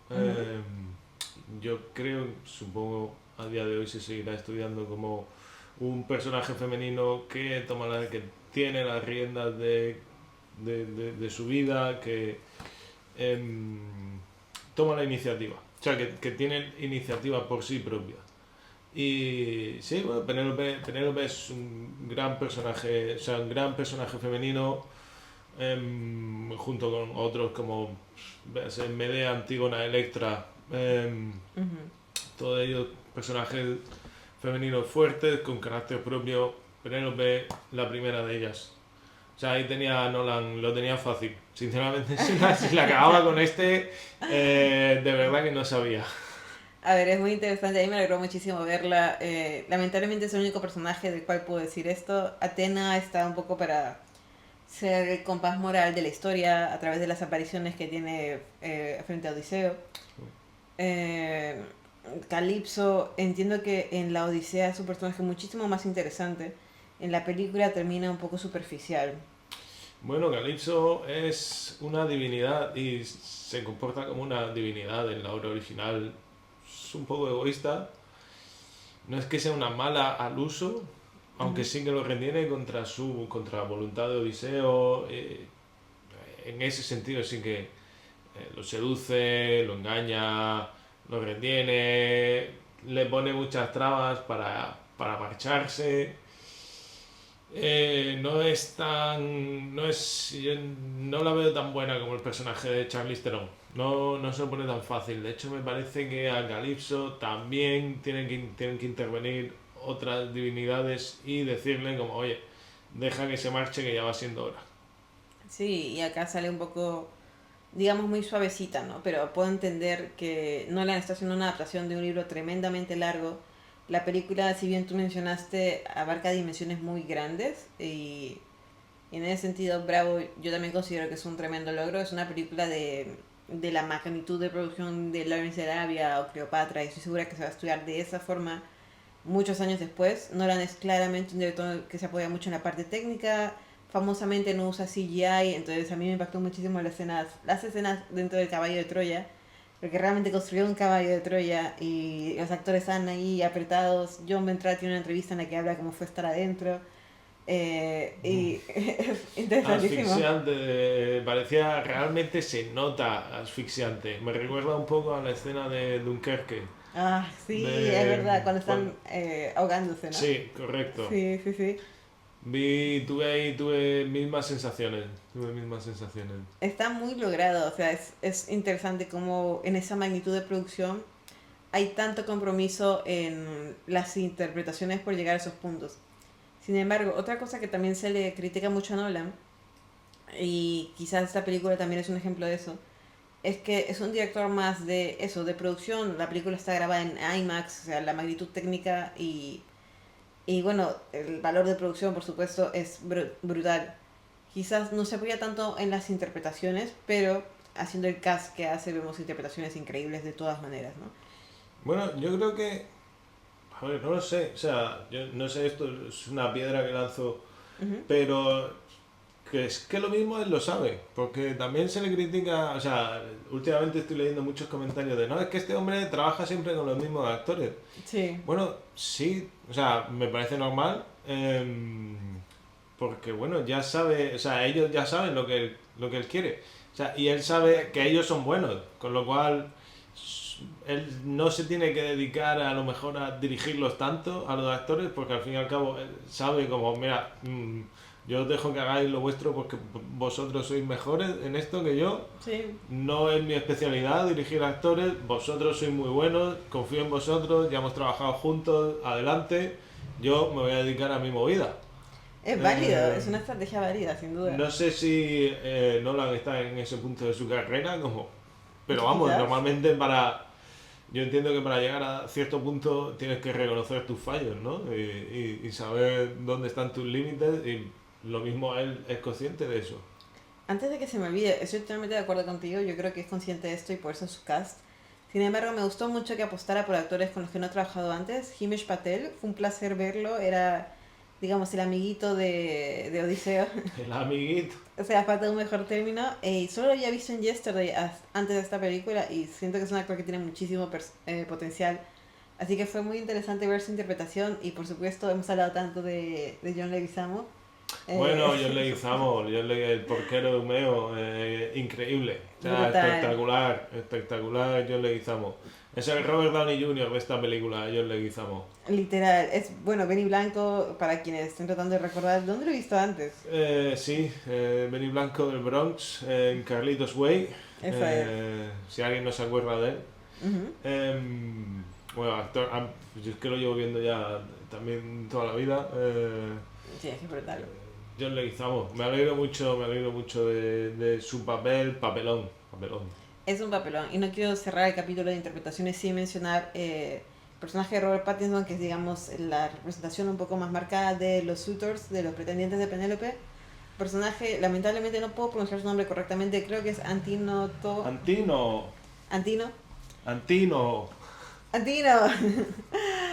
Yo creo, supongo a día de hoy se seguirá estudiando como un personaje femenino que que tiene las riendas de su vida, que em, toma la iniciativa, o sea, que tiene iniciativa por sí propia. Y sí, bueno, Penélope es un gran personaje, o sea, un gran personaje femenino junto con otros como Medea, Antígona, Electra, todos ellos personajes femeninos fuertes, con carácter propio. Penélope, la primera de ellas. O sea, ahí tenía Nolan, lo tenía fácil. Sinceramente, si la acababa con de verdad que no sabía. A ver, es muy interesante, a mí me alegró muchísimo verla. Lamentablemente es el único personaje del cual puedo decir esto. Athena está un poco para ser el compás moral de la historia a través de las apariciones que tiene frente a Odiseo. Eh, Calipso, entiendo que en la Odisea es un personaje muchísimo más interesante. En la película termina un poco superficial. Bueno, Calypso es una divinidad y se comporta como una divinidad en la obra original. Es un poco egoísta. No es que sea una mala al uso, aunque sí que lo retiene contra la voluntad de Odiseo. En ese sentido sí que lo seduce, lo engaña, lo retiene, le pone muchas trabas para marcharse. No es tan. No es. Yo no la veo tan buena como el personaje de Charlize Theron. No se lo pone tan fácil. De hecho, me parece que a Calypso también tienen que intervenir otras divinidades y decirle como, oye, deja que se marche que ya va siendo hora. Sí, y acá sale un poco, digamos, muy suavecita, ¿no? Pero puedo entender que Nolan está haciendo una adaptación de un libro tremendamente largo. La película, si bien tú mencionaste, abarca dimensiones muy grandes y en ese sentido, Bravo, yo también considero que es un tremendo logro. Es una película de la magnitud de producción de Lawrence de Arabia o Cleopatra y estoy segura que se va a estudiar de esa forma muchos años después. Nolan es claramente un director que se apoya mucho en la parte técnica, famosamente no usa CGI, entonces a mí me impactó muchísimo las escenas dentro del caballo de Troya, porque realmente construyó un caballo de Troya y los actores están ahí apretados. John Bentra tiene una entrevista en la que habla cómo fue estar adentro. Y es interesantísimo. Asfixiante, parecía, realmente se nota asfixiante. Me recuerda un poco a la escena de Dunkerque. Ah, sí, es De, verdad, cuando cuando- están ahogándose, ¿no? sí, correcto. Sí, sí, sí. Tuve mismas sensaciones. Tuve mismas sensaciones. Está muy logrado, o sea, es interesante cómo en esa magnitud de producción hay tanto compromiso en las interpretaciones por llegar a esos puntos. Sin embargo, otra cosa que también se le critica mucho a Nolan, y quizás esta película también es un ejemplo de eso, es que es un director más de eso, de producción. La película está grabada en IMAX, o sea, la magnitud técnica y bueno, el valor de producción, por supuesto, es brutal. Quizás no se apoya tanto en las interpretaciones, pero haciendo el cast que hace vemos interpretaciones increíbles de todas maneras, ¿no? Bueno, yo creo que. A ver, no lo sé. O sea, yo no sé, esto es una piedra que lanzo. Ujú. Pero que es que lo mismo él lo sabe, porque también se le critica, o sea, últimamente estoy leyendo muchos comentarios de, no, es que este hombre trabaja siempre con los mismos actores. Sí, Bueno, sí, o sea, me parece normal, porque bueno, ya sabe, o sea, ellos ya saben lo que él quiere, o sea, y él sabe que ellos son buenos, con lo cual él no se tiene que dedicar a lo mejor a dirigirlos tanto a los actores, porque al fin y al cabo él sabe como, mira, yo os dejo que hagáis lo vuestro porque vosotros sois mejores en esto que yo. sí. No es mi especialidad dirigir actores, vosotros sois muy buenos, confío en vosotros, ya hemos trabajado juntos, adelante, yo me voy a dedicar a mi movida. Es válido, Eh, es una estrategia válida, sin duda. no sé si Nolan está en ese punto de su carrera, como, pero vamos, Quizás. normalmente para. Yo entiendo que para llegar a cierto punto tienes que reconocer tus fallos, ¿no? Y saber dónde están tus límites y lo mismo él es consciente de eso. Antes de que se me olvide, estoy totalmente de acuerdo contigo, yo creo que es consciente de esto y por eso es su cast. Sin embargo, me gustó mucho que apostara por actores con los que no he trabajado antes. Himesh Patel, fue un placer verlo, era, digamos, el amiguito de Odiseo. El amiguito. O sea, falta un mejor término. Y solo lo había visto en Yesterday antes de esta película y siento que es un actor que tiene muchísimo potencial. Así que fue muy interesante ver su interpretación y por supuesto hemos hablado tanto de John Leguizamo. Bueno, John Leguizamo, el porquero de Humeo, increíble. O sea, Brutal. espectacular, espectacular John Leguizamo. Es el Robert Downey Jr. de esta película, John Leguizamo. Literal. Es, bueno, Benny Blanco, para quienes estén tratando de recordar, ¿dónde lo he visto antes? Sí, Benny Blanco del Bronx, en Carlitos Way. Esa es. Si alguien no se acuerda de él. Ujú. Bueno, actor, yo es que lo llevo viendo ya también toda la vida. Sí, es que es brutal. John Leguizamo, me alegro mucho de su papelón, papelón. Es un papelón. Y no quiero cerrar el capítulo de interpretaciones sin mencionar el personaje de Robert Pattinson, que es, digamos, la representación un poco más marcada de los suitors, de los pretendientes de Penélope. Personaje, lamentablemente no puedo pronunciar su nombre correctamente, creo que es Antino, Antino. Antino, Antino.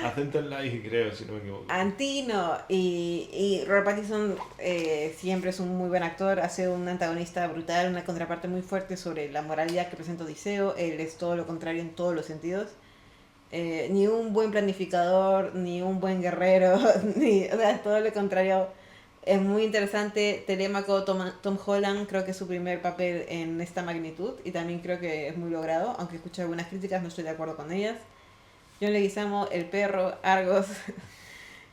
acento en la I creo, si no me equivoco. Antino. Y Robert Pattinson siempre es un muy buen actor, hace un antagonista brutal, una contraparte muy fuerte sobre la moralidad que presenta Odiseo. Él es todo lo contrario en todos los sentidos. Ni un buen planificador, ni un buen guerrero, ni, o sea, todo lo contrario. Es muy interesante. Telémaco, Tom Holland, creo que es su primer papel en esta magnitud y también creo que es muy logrado, aunque escuché algunas críticas, no estoy de acuerdo con ellas. John Leguizamo, el perro, Argos.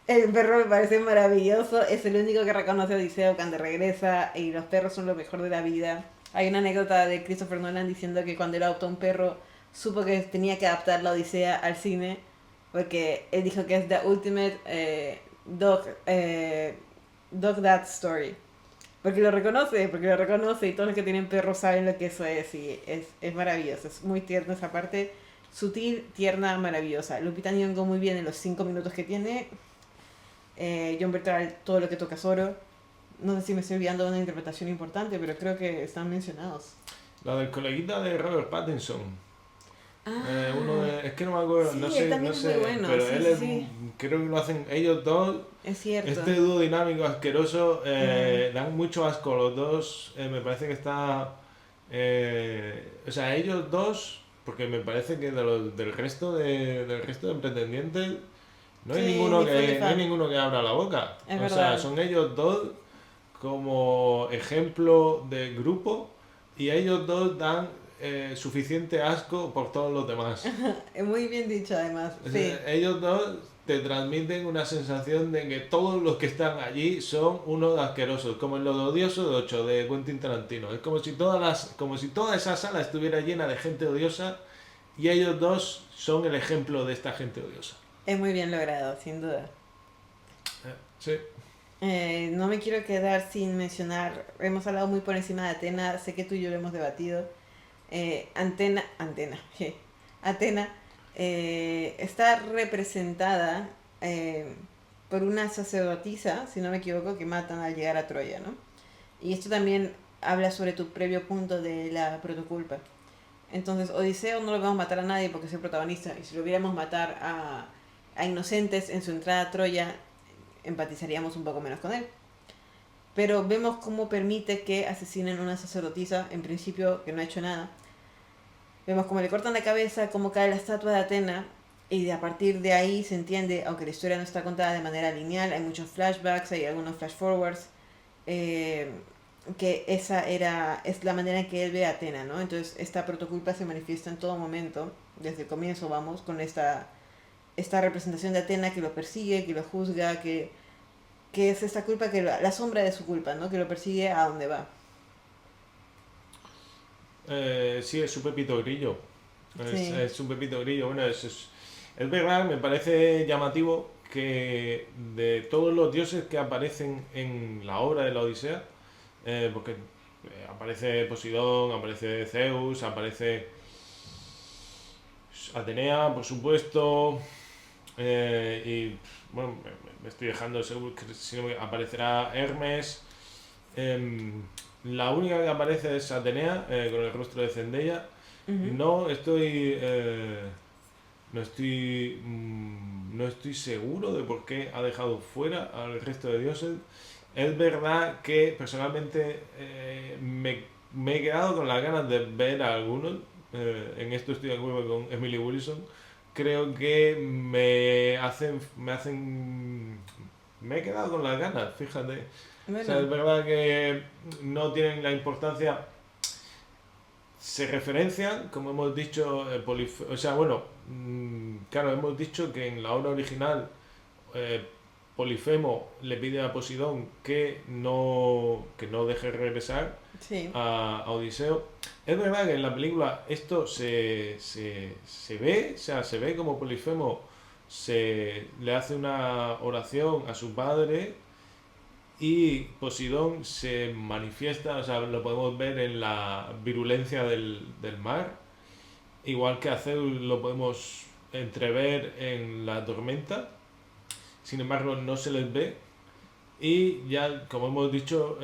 El perro me parece maravilloso, es el único que reconoce a Odiseo cuando regresa y los perros son lo mejor de la vida. Hay una anécdota de Christopher Nolan diciendo que cuando él adoptó un perro supo que tenía que adaptar la Odisea al cine porque él dijo que es the ultimate dog that story. Porque lo reconoce y todos los que tienen perros saben lo que eso es y es maravilloso, es muy tierno esa parte, sutil, tierna, maravillosa. Lupita Nyong'o muy bien en los 5 minutos que tiene. John Bertrand, todo lo que toca es oro. No sé si me estoy olvidando de una interpretación importante, pero creo que están mencionados. La del coleguita de Robert Pattinson. Ah, Es que no me acuerdo, sí, no él sé, también no es muy sé, bueno, pero sí, él sí, es, sí, creo que lo hacen ellos dos. es cierto. Este dúo dinámico asqueroso, Ujú. dan mucho asco los dos. Me parece que está. O sea, ellos dos, porque me parece que del resto de pretendientes Sí, ni fu ni no hay fa, ninguno que abra la boca. es O sea, verdad. son ellos dos como ejemplo de grupo y ellos dos dan suficiente asco por todos los demás. Es muy bien dicho además, O sí. sea, ellos dos te transmiten una sensación de que todos los que están allí son unos asquerosos, como en Los Odiosos de 8 de Quentin Tarantino. Es como si toda esa sala estuviera llena de gente odiosa y ellos dos son el ejemplo de esta gente odiosa. Es muy bien logrado, sin duda. Sí. No me quiero quedar sin mencionar, hemos hablado muy por encima de Atena, sé que tú y yo lo hemos debatido. Je. Atena está representada por una sacerdotisa, si no me equivoco, que matan al llegar a Troya, ¿no? Y esto también habla sobre tu previo punto de la protoculpa. Entonces, Odiseo no lo vamos a matar a nadie porque es el protagonista, y si lo viéramos matar a inocentes en su entrada a Troya, empatizaríamos un poco menos con él. Pero vemos cómo permite que asesinen a una sacerdotisa, en principio que no ha hecho nada. Vemos cómo le cortan la cabeza, cómo cae la estatua de Atena, y a partir de ahí se entiende, aunque la historia no está contada de manera lineal, hay muchos flashbacks, hay algunos flash forwards, eh, que es la manera en que él ve a Atena, ¿no? Entonces esta protoculpa se manifiesta en todo momento, desde el comienzo vamos, con esta representación de Atena que lo persigue, que lo juzga, que es esta culpa, la sombra de su culpa, ¿no? Que lo persigue a donde va. Sí, es su Pepito Grillo. Sí. Es un Pepito Grillo. Bueno, es verdad, me parece llamativo que de todos los dioses que aparecen en la obra de la Odisea, porque aparece Poseidón, aparece Zeus, aparece Atenea, por supuesto, y bueno, me estoy dejando seguro que si no aparecerá Hermes. Em, la única que aparece es Atenea, con el rostro de Zendaya. Ujú. No estoy, no estoy seguro de por qué ha dejado fuera al resto de dioses. Es verdad que personalmente me he quedado con las ganas de ver a algunos. En esto estoy de acuerdo con Emily Wilson. Creo que me hacen me he quedado con las ganas, fíjate. O sea, es Bueno, verdad que no tienen la importancia. Se referencian, como hemos dicho, o sea, bueno, claro, hemos dicho que en la obra original eh, Polifemo le pide a Posidón que no deje regresar sí, a Odiseo. Es verdad que en la película esto se ve, o sea, se ve como Polifemo le hace una oración a su padre y Posidón se manifiesta, o sea, lo podemos ver en la virulencia del mar, igual que a Zeus lo podemos entrever en la tormenta, sin embargo no se les ve y ya, como hemos dicho,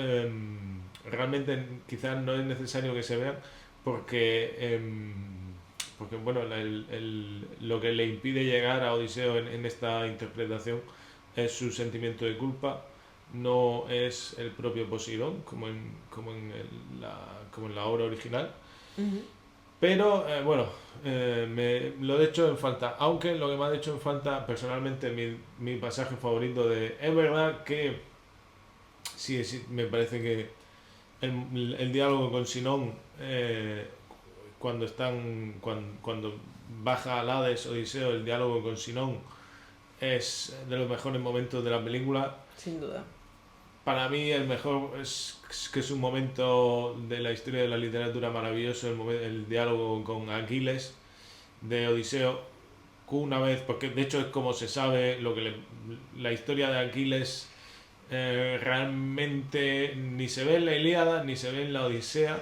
realmente quizás no es necesario que se vean porque, porque bueno, lo que le impide llegar a Odiseo en esta interpretación es su sentimiento de culpa, no es el propio Poseidón, como en la obra original. ujú, Pero bueno, lo he hecho en falta. Aunque lo que me ha hecho en falta, personalmente, mi pasaje favorito de. Es verdad que sí, sí, me parece que el diálogo con Sinón, cuando baja al Hades Odiseo, el diálogo con Sinón es de los mejores momentos de la película. sin duda. Para mí el mejor es que es un momento de la historia de la literatura maravilloso, el diálogo con Aquiles de Odiseo, que una vez, porque de hecho es como se sabe la historia de Aquiles realmente ni se ve en la Ilíada ni se ve en la Odisea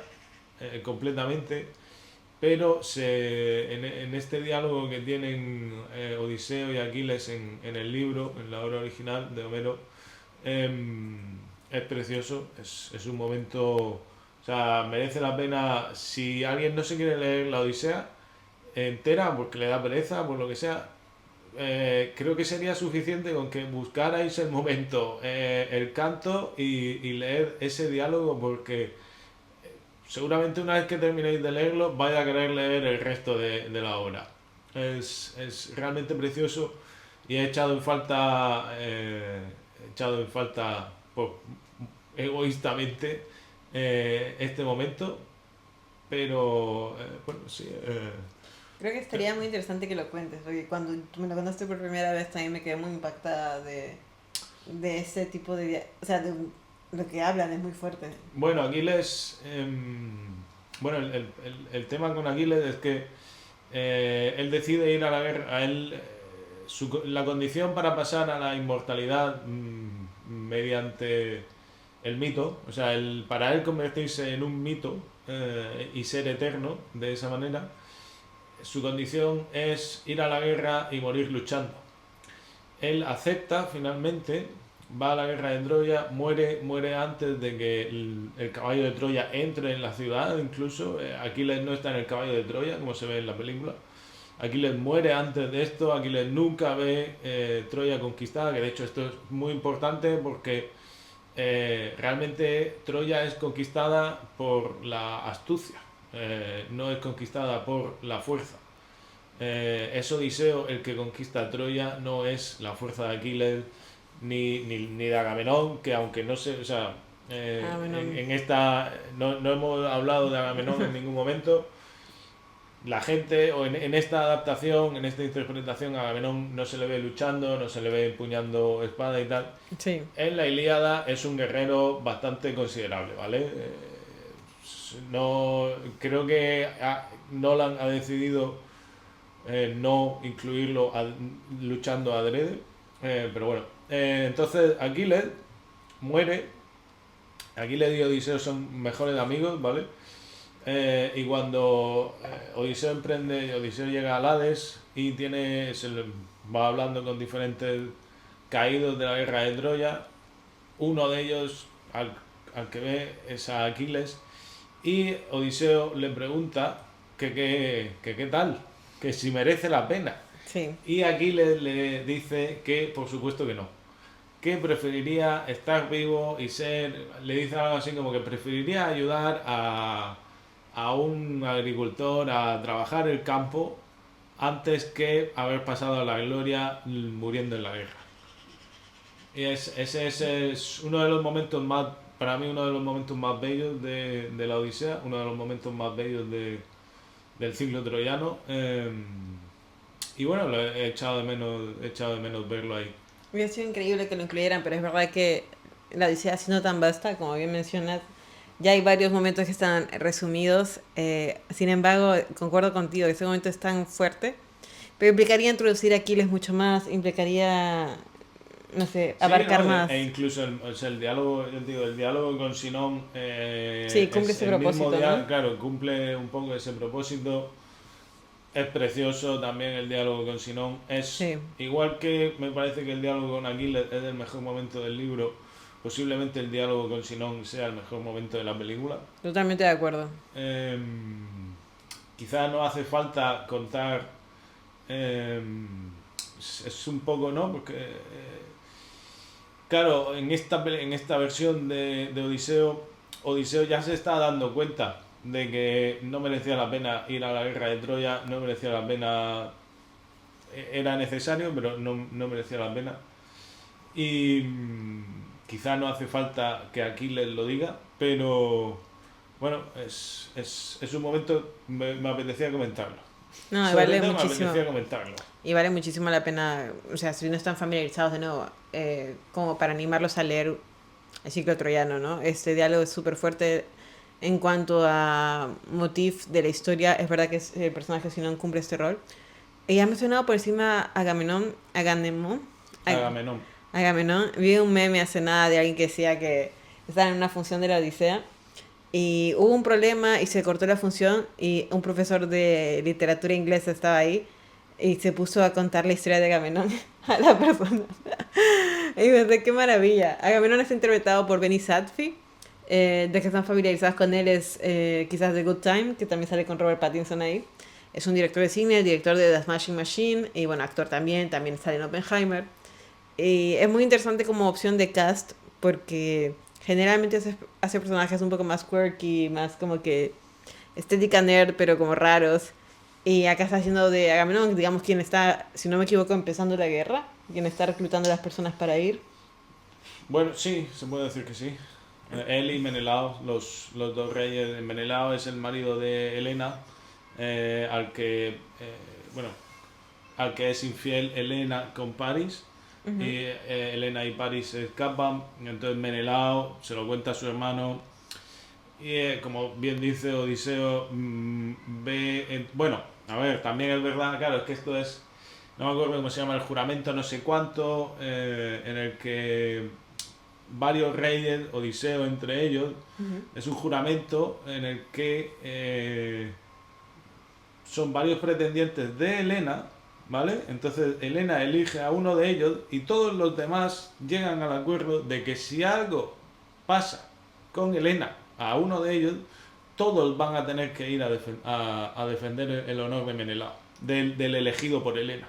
completamente, pero en este diálogo que tienen Odiseo y Aquiles en el libro, en la obra original de Homero, es precioso, es un momento, o sea, merece la pena. Si alguien no se quiere leer la Odisea entera porque le da pereza, por lo que sea, creo que sería suficiente con que buscarais el momento, el canto y leer ese diálogo porque seguramente una vez que terminéis de leerlo vaya a querer leer el resto de la obra. Es realmente precioso y he echado en falta egoístamente este momento, pero bueno, sí. Creo que estaría muy interesante que lo cuentes, porque cuando tú me lo contaste por primera vez también me quedé muy impactada de ese tipo de... O sea, de lo que hablan es muy fuerte. Bueno, Aquiles, bueno, el tema con Aquiles es que él decide ir a la guerra. A él, la condición para pasar a la inmortalidad mediante el mito, o sea, para él convertirse en un mito y ser eterno de esa manera, su condición es ir a la guerra y morir luchando. Él acepta finalmente, va a la guerra de Troya, muere antes de que el caballo de Troya entre en la ciudad, incluso. Aquiles no está en el caballo de Troya, como se ve en la película. Aquiles muere antes de esto, Aquiles nunca ve Troya conquistada, que de hecho esto es muy importante porque realmente Troya es conquistada por la astucia, no es conquistada por la fuerza. Es Odiseo el que conquista Troya, no es la fuerza de Aquiles ni de Agamenón, que aunque no sé, o sea, Ah, bueno. en esta no hemos hablado de Agamenón en ningún momento. La gente, o en esta adaptación, en esta interpretación, a Agamenón no se le ve luchando, no se le ve empuñando espada y tal. Sí. En la Ilíada es un guerrero bastante considerable, ¿vale? No, creo que Nolan ha decidido no incluirlo luchando adrede. Pero bueno, entonces Aquiles muere. Aquiles y Odiseo son mejores amigos, ¿vale? Y cuando Odiseo llega al Hades y va hablando con diferentes caídos de la guerra de Troya, uno de ellos, al que ve, es a Aquiles, y Odiseo le pregunta que qué tal, que si merece la pena. Sí. Y Aquiles le dice que por supuesto que no, que preferiría estar vivo y le dice algo así como que preferiría ayudar a un agricultor a trabajar el campo antes que haber pasado a la gloria muriendo en la guerra. Y ese es uno de los momentos más, para mí uno de los momentos más bellos de la Odisea, uno de los momentos más bellos del ciclo troyano. Y bueno, he echado he echado de menos verlo ahí. Hubiera sido increíble que lo incluyeran, pero es verdad que la Odisea, siendo tan vasta, como bien mencionas, ya hay varios momentos que están resumidos. Sin embargo, concuerdo contigo, ese momento es tan fuerte, pero implicaría introducir a Aquiles mucho más, implicaría, no sé, Sí, abarcar ¿no? más. Incluso o sea, el diálogo, yo digo, el diálogo con Sinón Sí, cumple es ese el mismo propósito, día, ¿no? claro, cumple un poco ese propósito. Es precioso también el diálogo con Sinón. Es Sí, igual que me parece que el diálogo con Aquiles es el mejor momento del libro. Posiblemente el diálogo con Sinón sea el mejor momento de la película. totalmente de acuerdo. Quizás no hace falta contar. eh, es un poco, ¿no? Porque claro, en esta versión de Odiseo, Odiseo ya se está dando cuenta de que no merecía la pena ir a la guerra de Troya, no merecía la pena, era necesario, pero no merecía la pena. Y quizá no hace falta que Aquiles lo diga, pero bueno, es un momento, me apetecía comentarlo. No, y Sobre vale todo me muchísimo. apetecía comentarlo. Y vale muchísimo la pena, o sea, si no están familiarizados de nuevo, como para animarlos a leer el ciclo troyano, ¿no? Este diálogo es súper fuerte en cuanto a motif de la historia. Es verdad que el personaje Sinón cumple este rol. Y ha mencionado por encima a Agamenón, Agamenón. Agamenón. Vi un meme hace nada de alguien que decía que estaba en una función de la Odisea y hubo un problema y se cortó la función y un profesor de literatura inglesa estaba ahí y se puso a contar la historia de Agamenón a la persona. Y pensé, qué maravilla. Agamenón es interpretado por Benny Sadfi. De que están familiarizados con él es quizás The Good Time, que también sale con Robert Pattinson ahí. Es un director de cine, director de The Smashing Machine y bueno, actor también sale en Oppenheimer. Y es muy interesante como opción de cast porque generalmente hace personajes un poco más quirky, más como que estética nerd, pero como raros. Y acá está haciendo de Agamenón, digamos, quien está, si no me equivoco, empezando la guerra, quien está reclutando a las personas para ir. Bueno, sí, se puede decir que sí. Él y Menelao, los dos reyes. Menelao es el marido de Helena, al que, bueno, al que es infiel Helena con Paris. Y Ujú. Helena y Paris se escapan. Entonces Menelao se lo cuenta a su hermano. Y como bien dice Odiseo, bueno, a ver, también es verdad, claro, es que esto es, no me acuerdo cómo se llama, el juramento no sé cuánto, en el que varios reyes, Odiseo entre ellos, Ujú. es un juramento en el que son varios pretendientes de Helena, ¿vale? Entonces Helena elige a uno de ellos y todos los demás llegan al acuerdo de que si algo pasa con Helena a uno de ellos, todos van a tener que ir a defender el honor de Menelao, del elegido por Helena.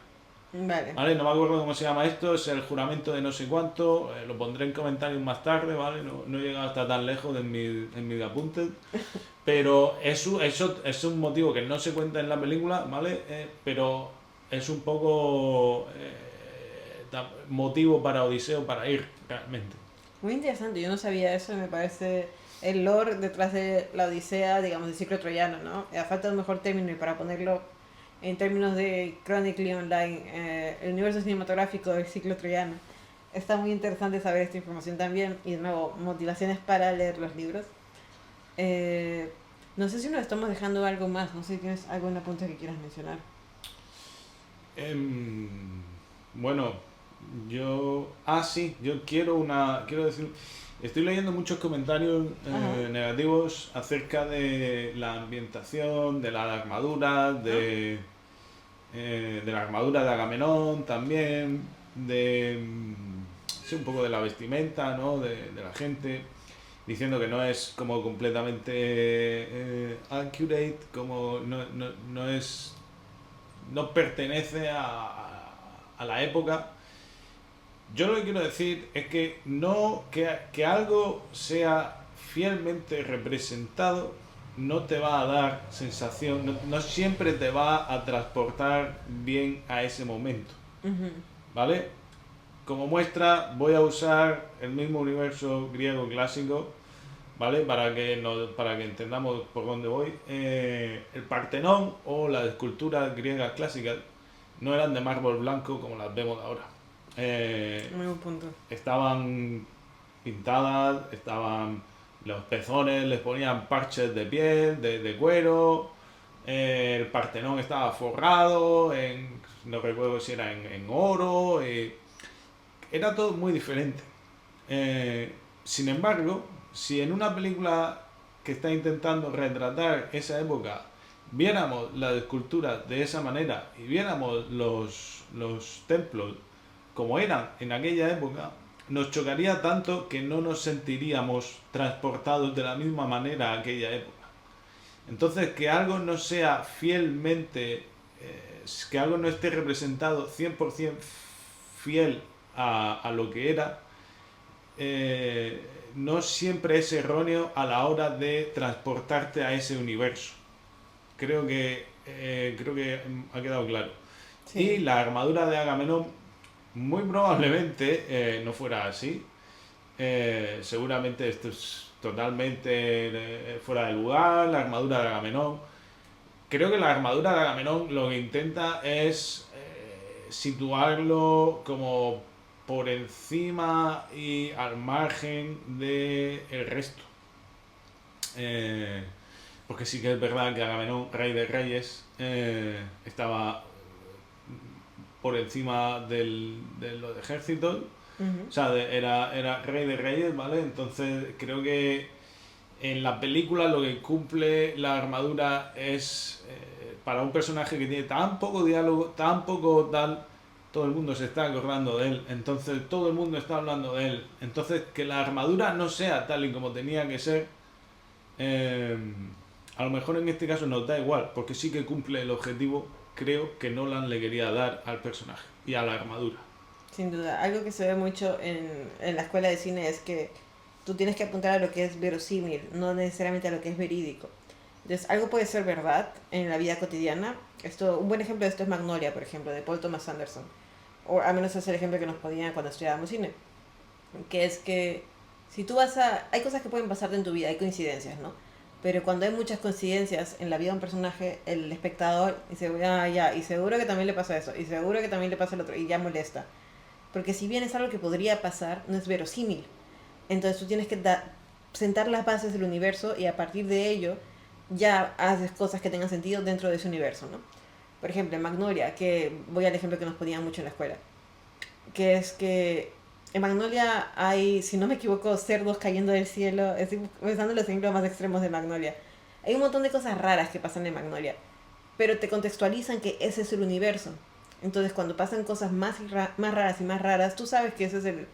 Vale. ¿Vale? No me acuerdo cómo se llama esto, es el juramento de no sé cuánto, lo pondré en comentarios más tarde, ¿vale? No he llegado hasta tan lejos en mis apuntes, pero es un motivo que no se cuenta en la película, ¿vale? Pero es un poco motivo para Odiseo para ir, realmente. Muy interesante, yo no sabía eso, me parece el lore detrás de la Odisea, digamos, del ciclo troyano, ¿no? Falta un mejor término y para ponerlo en términos de Chronically Online, el universo cinematográfico del ciclo troyano. Está muy interesante saber esta información también y de nuevo, motivaciones para leer los libros. Eh, no sé si nos estamos dejando algo más, no sé si tienes algún apunte que quieras mencionar. Em, bueno, sí, yo quiero decir, estoy leyendo muchos comentarios Ajá. negativos acerca de la ambientación, de las armaduras, ¿No? de la armadura de Agamenón también, sí, un poco de la vestimenta, ¿no? De la gente, diciendo que no es como completamente accurate, como no es, no pertenece a la época. Yo lo que quiero decir es que no que algo sea fielmente representado no te va a dar sensación, no siempre te va a transportar bien a ese momento, Ujú. ¿vale? como muestra voy a usar el mismo universo griego clásico, ¿vale? Para que entendamos por dónde voy. El Partenón o las esculturas griegas clásicas no eran de mármol blanco como las vemos ahora. Muy buen punto. Estaban pintadas, estaban los pezones, les ponían parches de piel, de cuero. El Partenón estaba forrado no recuerdo si era en oro. Era todo muy diferente. Sin embargo, si en una película que está intentando retratar esa época viéramos las esculturas de esa manera y viéramos los templos como eran en aquella época, nos chocaría tanto que no nos sentiríamos transportados de la misma manera a aquella época. Entonces, que algo no sea fielmente, que algo no esté representado 100% fiel a lo que era, no siempre es erróneo a la hora de transportarte a ese universo. Creo que ha quedado claro. Sí. Y la armadura de Agamenón muy probablemente no fuera así. Seguramente esto es totalmente fuera de lugar, la armadura de Agamenón. Creo que la armadura de Agamenón lo que intenta es situarlo como por encima y al margen del resto. Porque sí que es verdad que Agamenón, rey de reyes, estaba por encima de los ejércitos. Uh-huh. O sea, era rey de reyes, ¿vale? Entonces creo que en la película lo que cumple la armadura es para un personaje que tiene tan poco diálogo, tan poco tal, todo el mundo se está acordando de él, entonces todo el mundo está hablando de él. Entonces que la armadura no sea tal y como tenía que ser, a lo mejor en este caso nos da igual, porque sí que cumple el objetivo, creo, que Nolan le quería dar al personaje y a la armadura. Sin duda, algo que se ve mucho en la escuela de cine es que tú tienes que apuntar a lo que es verosímil, no necesariamente a lo que es verídico. Entonces, algo puede ser verdad en la vida cotidiana. Un buen ejemplo de esto es Magnolia, por ejemplo, de Paul Thomas Anderson. O al menos es el ejemplo que nos ponían cuando estudiábamos cine. Que es que si tú hay cosas que pueden pasarte en tu vida, hay coincidencias, ¿no? Pero cuando hay muchas coincidencias en la vida de un personaje, el espectador dice, ya, y seguro que también le pasa eso, y seguro que también le pasa el otro, y ya molesta. Porque si bien es algo que podría pasar, no es verosímil. Entonces tú tienes que sentar las bases del universo y a partir de ello ya haces cosas que tengan sentido dentro de ese universo, ¿no? Por ejemplo, en Magnolia, que voy al ejemplo que nos ponían mucho en la escuela, que es que en Magnolia hay, si no me equivoco, cerdos cayendo del cielo. Estoy pensando en los ejemplos más extremos de Magnolia. Hay un montón de cosas raras que pasan en Magnolia, pero te contextualizan que ese es el universo. Entonces, cuando pasan cosas más raras y más raras, tú sabes que ese es el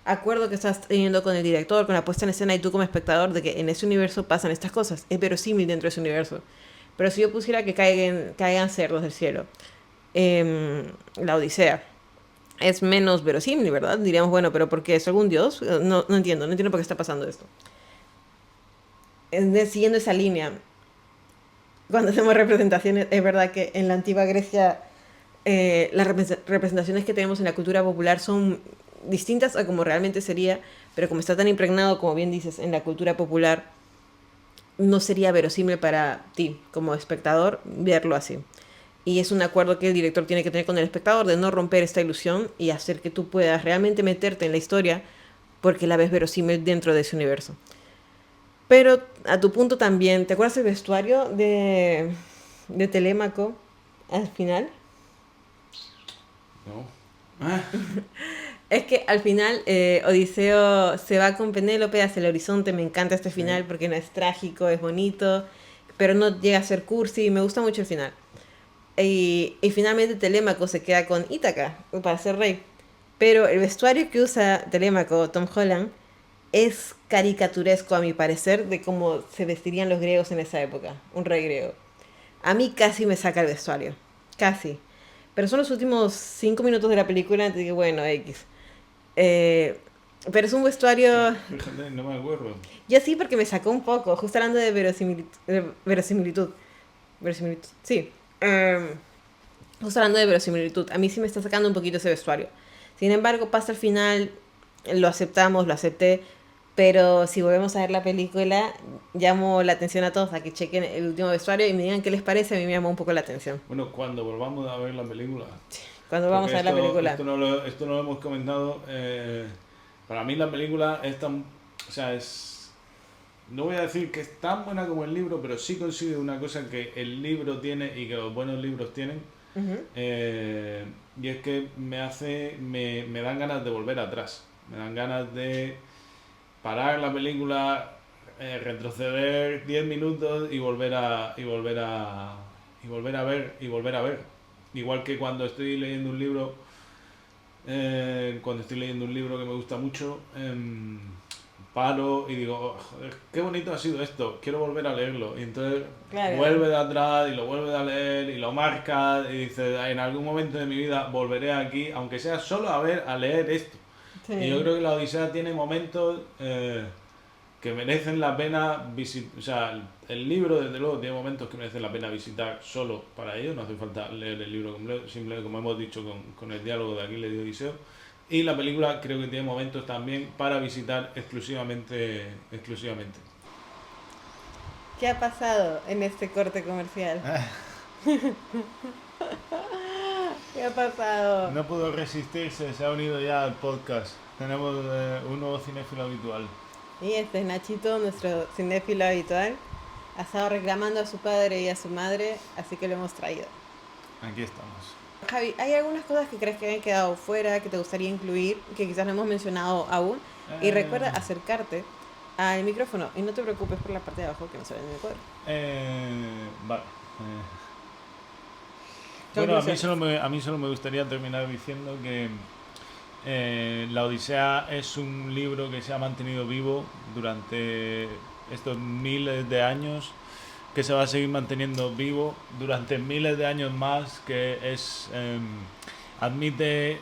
acuerdo que estás teniendo con el director, con la puesta en escena y tú como espectador de que en ese universo pasan estas cosas. Es verosímil dentro de ese universo. Pero si yo pusiera que caigan cerdos del cielo, la Odisea es menos verosímil, ¿verdad? Diríamos, bueno, pero ¿por qué es algún dios? No entiendo por qué está pasando esto. Siguiendo esa línea, cuando hacemos representaciones, es verdad que en la antigua Grecia las representaciones que tenemos en la cultura popular son distintas a como realmente sería, pero como está tan impregnado, como bien dices, en la cultura popular, no sería verosímil para ti, como espectador, verlo así. Y es un acuerdo que el director tiene que tener con el espectador de no romper esta ilusión y hacer que tú puedas realmente meterte en la historia porque la ves verosímil dentro de ese universo. Pero a tu punto también, ¿te acuerdas el vestuario de Telémaco al final? No. Es que al final Odiseo se va con Penélope hacia el horizonte. Me encanta este final porque no es trágico, es bonito, pero no llega a ser cursi. Me gusta mucho el final. Y finalmente Telémaco se queda con Ítaca para ser rey. Pero el vestuario que usa Telémaco, Tom Holland, es caricaturesco a mi parecer de cómo se vestirían los griegos en esa época. Un rey griego. A mí casi me saca el vestuario. Casi. Pero son los últimos 5 minutos de la película, entonces digo, bueno, X. Pero es un vestuario... Fíjate, no me acuerdo. Yo sí, porque me sacó un poco, justo hablando de verosimilitud. Sí. Justo hablando de verosimilitud, a mí sí me está sacando un poquito ese vestuario. Sin embargo, pasa el final, lo aceptamos, lo acepté, pero si volvemos a ver la película, llamo la atención a todos a que chequen el último vestuario y me digan qué les parece. A mí me llamó un poco la atención. Bueno, cuando volvamos a ver la película. Cuando vamos a ver la película. Esto no lo hemos comentado. Para mí la película es tan... O sea, no voy a decir que es tan buena como el libro, pero sí consigue una cosa que el libro tiene y que los buenos libros tienen. Y es que me dan ganas de volver atrás. Me dan ganas de parar la película, retroceder 10 minutos y volver a ver. Igual que cuando estoy leyendo un libro, que me gusta mucho, paro y digo, "Oh, joder, qué bonito ha sido esto, quiero volver a leerlo". Y entonces vuelve de atrás y lo vuelve a leer y lo marca y dices, en algún momento de mi vida volveré aquí, aunque sea solo a leer esto. Sí. Y yo creo que la Odisea tiene momentos que merecen la pena visitar. O sea, el libro desde luego tiene momentos que merecen la pena visitar solo para ello, no hace falta leer el libro completo, simplemente como hemos dicho con el diálogo de Aquiles y Odiseo. Y la película creo que tiene momentos también para visitar exclusivamente. ¿Qué ha pasado en este corte comercial? ¿Qué ha pasado? No puedo resistirse, se ha unido ya al podcast. Tenemos un nuevo cinéfilo habitual. Y este es Nachito, nuestro cinéfilo habitual. Ha estado reclamando a su padre y a su madre, así que lo hemos traído. Aquí estamos. Javi, ¿hay algunas cosas que crees que han quedado fuera, que te gustaría incluir, que quizás no hemos mencionado aún? Y recuerda acercarte al micrófono y no te preocupes por la parte de abajo que no se ve en el cuadro. Vale. Bueno, a mí solo me gustaría terminar diciendo que La Odisea es un libro que se ha mantenido vivo durante estos miles de años, que se va a seguir manteniendo vivo durante miles de años más, que admite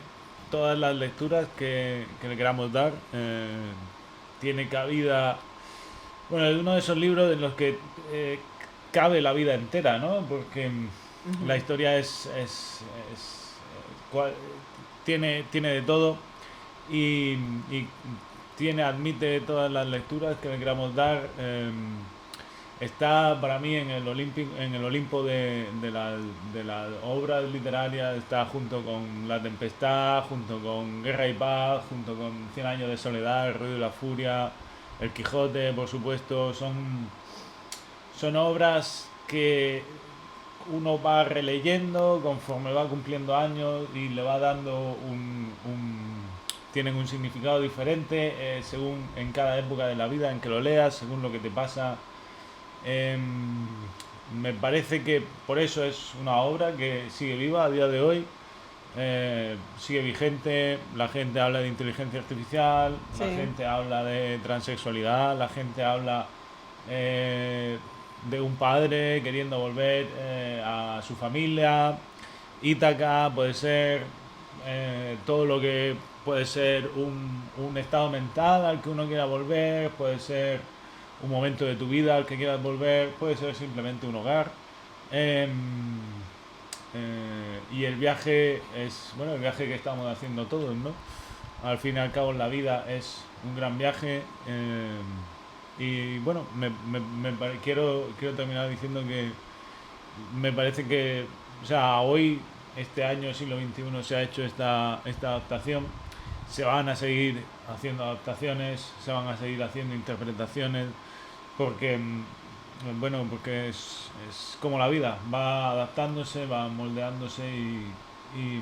todas las lecturas que le queramos dar. Tiene cabida, bueno, es uno de esos libros en los que cabe la vida entera, ¿no? Porque la historia tiene de todo y admite todas las lecturas que le queramos dar. Está para mí en el Olimpo de las obras literarias. Está junto con La Tempestad, junto con Guerra y Paz, junto con 100 años de soledad, El ruido y la furia, El Quijote, por supuesto. Son obras que uno va releyendo conforme va cumpliendo años y le va dando tienen un significado diferente según en cada época de la vida en que lo leas, según lo que te pasa. Me parece que por eso es una obra que sigue viva a día de hoy, sigue vigente. La gente habla de inteligencia artificial, sí. La gente habla de transexualidad, la gente habla de un padre queriendo volver a su familia. Ítaca puede ser todo lo que puede ser un estado mental al que uno quiera volver, puede ser un momento de tu vida al que quieras volver, puede ser simplemente un hogar. Y el viaje es, bueno, el viaje que estamos haciendo todos, ¿no? Al fin y al cabo la vida es un gran viaje. Y bueno, quiero terminar diciendo que me parece que, o sea, hoy, este año, siglo XXI, se ha hecho esta adaptación. Se van a seguir haciendo adaptaciones, se van a seguir haciendo interpretaciones, porque es como la vida, va adaptándose, va moldeándose y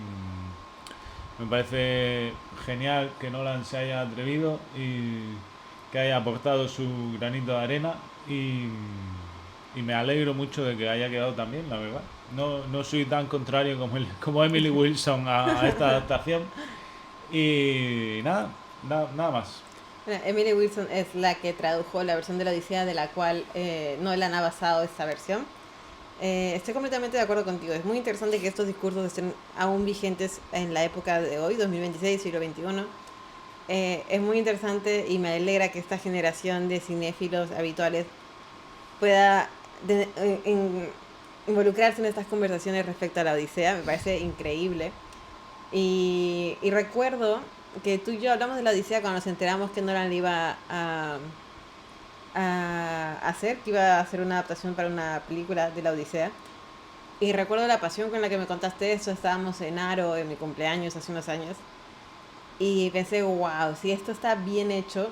me parece genial que Nolan se haya atrevido y que haya aportado su granito de arena y me alegro mucho de que haya quedado tan bien, la verdad. No soy tan contrario como Emily Wilson a esta adaptación. Y nada más. Bueno, Emily Wilson es la que tradujo la versión de la Odisea, de la cual Nolan ha basado esta versión. Estoy completamente de acuerdo contigo. Es muy interesante que estos discursos estén aún vigentes en la época de hoy, 2026, siglo XXI. Es muy interesante y me alegra que esta generación de cinéfilos habituales pueda involucrarse en estas conversaciones respecto a la Odisea. Me parece increíble. Y recuerdo que tú y yo hablamos de la Odisea cuando nos enteramos que Nolan le iba a hacer, que iba a hacer una adaptación para una película de la Odisea. Y recuerdo la pasión con la que me contaste eso. Estábamos en Aro en mi cumpleaños hace unos años. Y pensé, wow, si esto está bien hecho,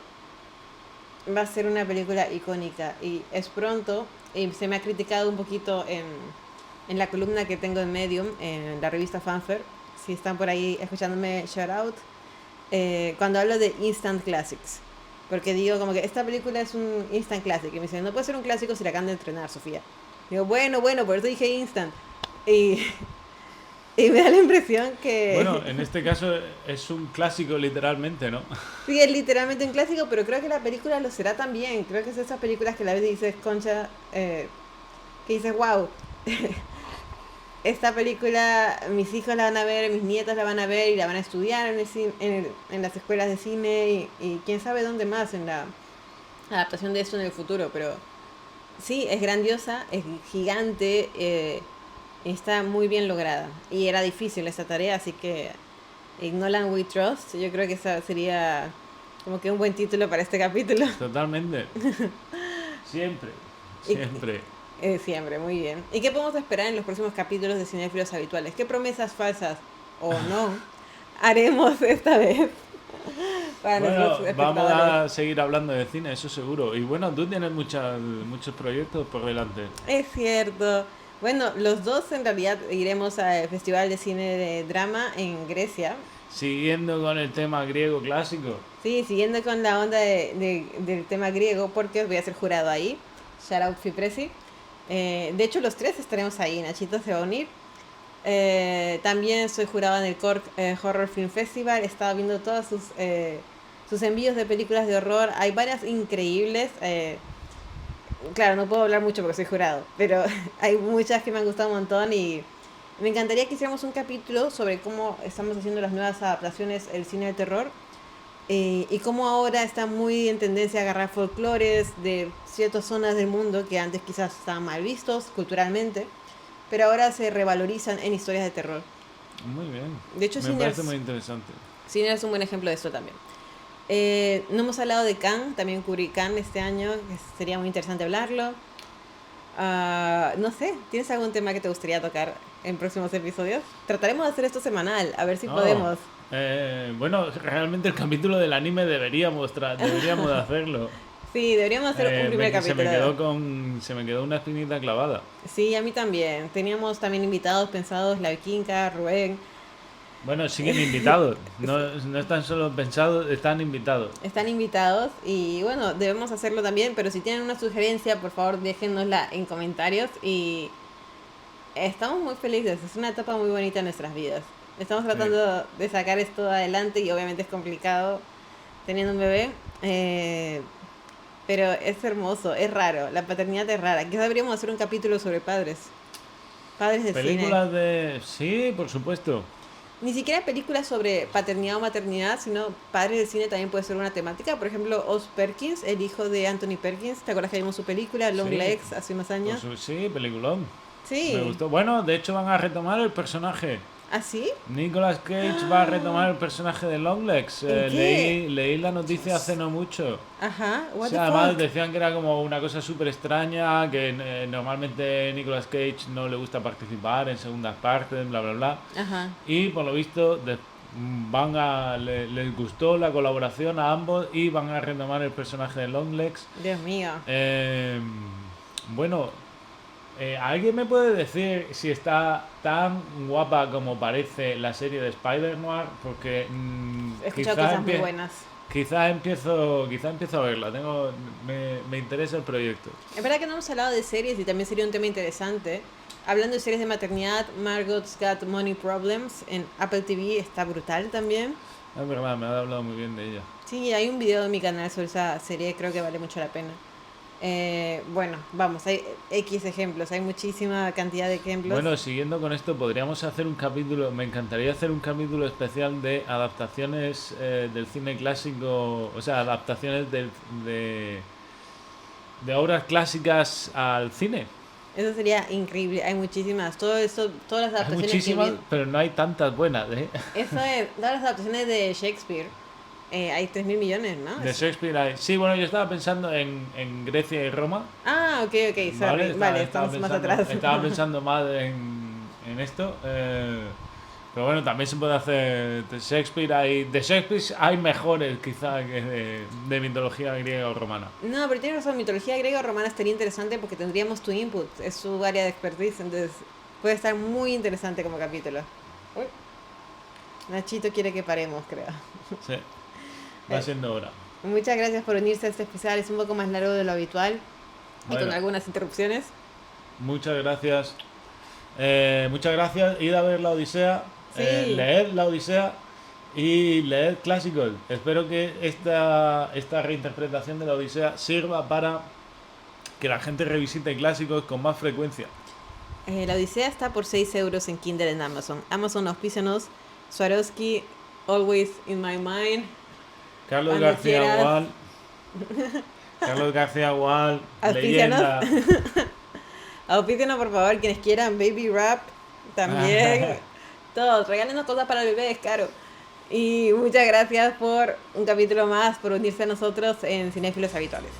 va a ser una película icónica. Y es pronto, y se me ha criticado un poquito en la columna que tengo en Medium, en la revista Fanfare. Si están por ahí escuchándome, shout out. Cuando hablo de instant classics. Porque digo como que esta película es un instant classic. Y me dicen, no puede ser un clásico si la acaban de entrenar, Sofía. Digo, bueno, por eso dije instant. Y, y me da la impresión Bueno, que en este caso es un clásico literalmente, ¿no? sí, es literalmente un clásico, pero creo que la película lo será también. Creo que es esas películas que la ves y dices, concha, que dices, wow, esta película mis hijos la van a ver, mis nietos la van a ver y la van a estudiar en las escuelas de cine y quién sabe dónde más en la adaptación de eso en el futuro. Pero sí, es grandiosa, es gigante, está muy bien lograda. Y era difícil esa tarea, así que en Nolan We Trust, yo creo que esa sería como que un buen título para este capítulo. Totalmente. Siempre, Y, siempre. siempre, muy bien. ¿Y qué podemos esperar en los próximos capítulos de Cinéfilos Habituales? ¿Qué promesas falsas o no haremos esta vez para Bueno, nuestros vamos espectadores? a seguir hablando de cine, eso seguro. Y bueno, tú tienes muchos proyectos por delante. Es cierto. Bueno, los dos en realidad iremos al Festival de Cine de Drama en Grecia. Siguiendo con el tema griego clásico. Sí, siguiendo con la onda del tema griego, porque voy a ser jurado ahí. Shout out Fipresi. De hecho, los tres estaremos ahí. Nachito se va a unir. También soy jurado en el Cork Horror Film Festival. He estado viendo todos sus envíos de películas de horror. Hay varias increíbles. Claro, no puedo hablar mucho porque soy jurado, pero hay muchas que me han gustado un montón y me encantaría que hiciéramos un capítulo sobre cómo estamos haciendo las nuevas adaptaciones del cine de terror y cómo ahora está muy en tendencia a agarrar folclores de ciertas zonas del mundo que antes quizás estaban mal vistos culturalmente, pero ahora se revalorizan en historias de terror. Muy bien. De hecho, Me parece Sinners, muy interesante. Sinners es un buen ejemplo de esto también. No hemos hablado de Cannes, también cubrí Cannes este año, que sería muy interesante hablarlo. No sé, ¿tienes algún tema que te gustaría tocar en próximos episodios? Trataremos de hacer esto semanal, a ver si Oh, podemos. bueno, realmente el capítulo del anime deberíamos de hacerlo. Sí, deberíamos hacer un primer capítulo. Se me quedó una espinita clavada. Sí, a mí también. Teníamos también invitados pensados, la Vikinga, Rubén. Bueno, siguen invitados. No, no están solo pensados, están invitados. Están invitados y bueno, debemos hacerlo también, pero si tienen una sugerencia, por favor déjennosla en comentarios y estamos muy felices, es una etapa muy bonita en nuestras vidas. Estamos Sí. tratando de sacar esto adelante y obviamente es complicado teniendo un bebé, pero es hermoso, es raro, la paternidad es rara. Quizás deberíamos hacer un capítulo sobre padres, padres de cine. Películas de... Sí, por supuesto. Ni siquiera películas sobre paternidad o maternidad, sino padres de cine también puede ser una temática. Por ejemplo, Oz Perkins, el hijo de Anthony Perkins. ¿Te acuerdas que vimos su película, Long Sí, Legs, hace unos años? sí, peliculón. Me Sí. gustó. Bueno, de hecho van a retomar el personaje. ¿Así? Nicolas Cage va a retomar el personaje de Longlegs. ¿En qué? Leí la noticia hace no mucho. Ajá, O what the sea, además fuck. decían que era como una cosa súper extraña, que normalmente Nicolas Cage no le gusta participar en segundas partes, bla, bla, bla. Ajá. Y por lo visto les gustó la colaboración a ambos y van a retomar el personaje de Longlegs. Dios mío. Eh, bueno, ¿alguien me puede decir si está tan guapa como parece la serie de Spider-Man? Porque He escuchado cosas muy buenas. quizá empiezo a verla. Me interesa el proyecto. Es verdad que no hemos hablado de series y también sería un tema interesante. Hablando de series de maternidad, Margot's Got Money Problems en Apple TV está brutal también. Es verdad, me ha hablado muy bien de ella. Sí, hay un video en mi canal sobre esa serie, creo que vale mucho la pena. Bueno, vamos, hay X ejemplos, hay muchísima cantidad de ejemplos. Bueno, siguiendo con esto, podríamos hacer un capítulo. Me encantaría hacer un capítulo especial de adaptaciones del cine clásico, o sea, adaptaciones de obras clásicas al cine. Eso sería increíble. Hay muchísimas. Todo eso, todas las Hay adaptaciones muchísimas, que pero no hay tantas buenas, ¿eh? eso es, todas las adaptaciones de Shakespeare. Hay 3.000 millones, ¿no? De Shakespeare hay... Sí, bueno, yo estaba pensando en Grecia y Roma. Ah, ok, sorry. Vale, Vale, estaba estamos más pensando, atrás. estaba pensando más en esto. Pero bueno, también se puede hacer de Shakespeare. De Shakespeare hay mejores quizá que de mitología griega o romana. No, pero tienes razón, mitología griega o romana estaría interesante porque tendríamos tu input, es su área de expertise, entonces puede estar muy interesante como capítulo. Uy, Nachito quiere que paremos, creo. Sí, va siendo hora. Muchas gracias por unirse a este especial, es un poco más largo de lo habitual y Bueno, con algunas interrupciones. muchas gracias. Muchas gracias. Id a ver la Odisea. Sí. Leed la Odisea y leed Classical. Espero que esta reinterpretación de la Odisea sirva para que la gente revisite clásicos con más frecuencia. La Odisea está por 6 euros en Kindle en Amazon. Amazon auspícianos, Swarovski, always in my mind. Carlos Cuando García quieras. Gual. Carlos García Gual, Auspícianos. leyenda. Auspícianos por favor, quienes quieran, Baby Rap también. Todos, regálenos cosas para el bebé, es caro. Y muchas gracias por un capítulo más, por unirse a nosotros en Cinéfilos Habituales.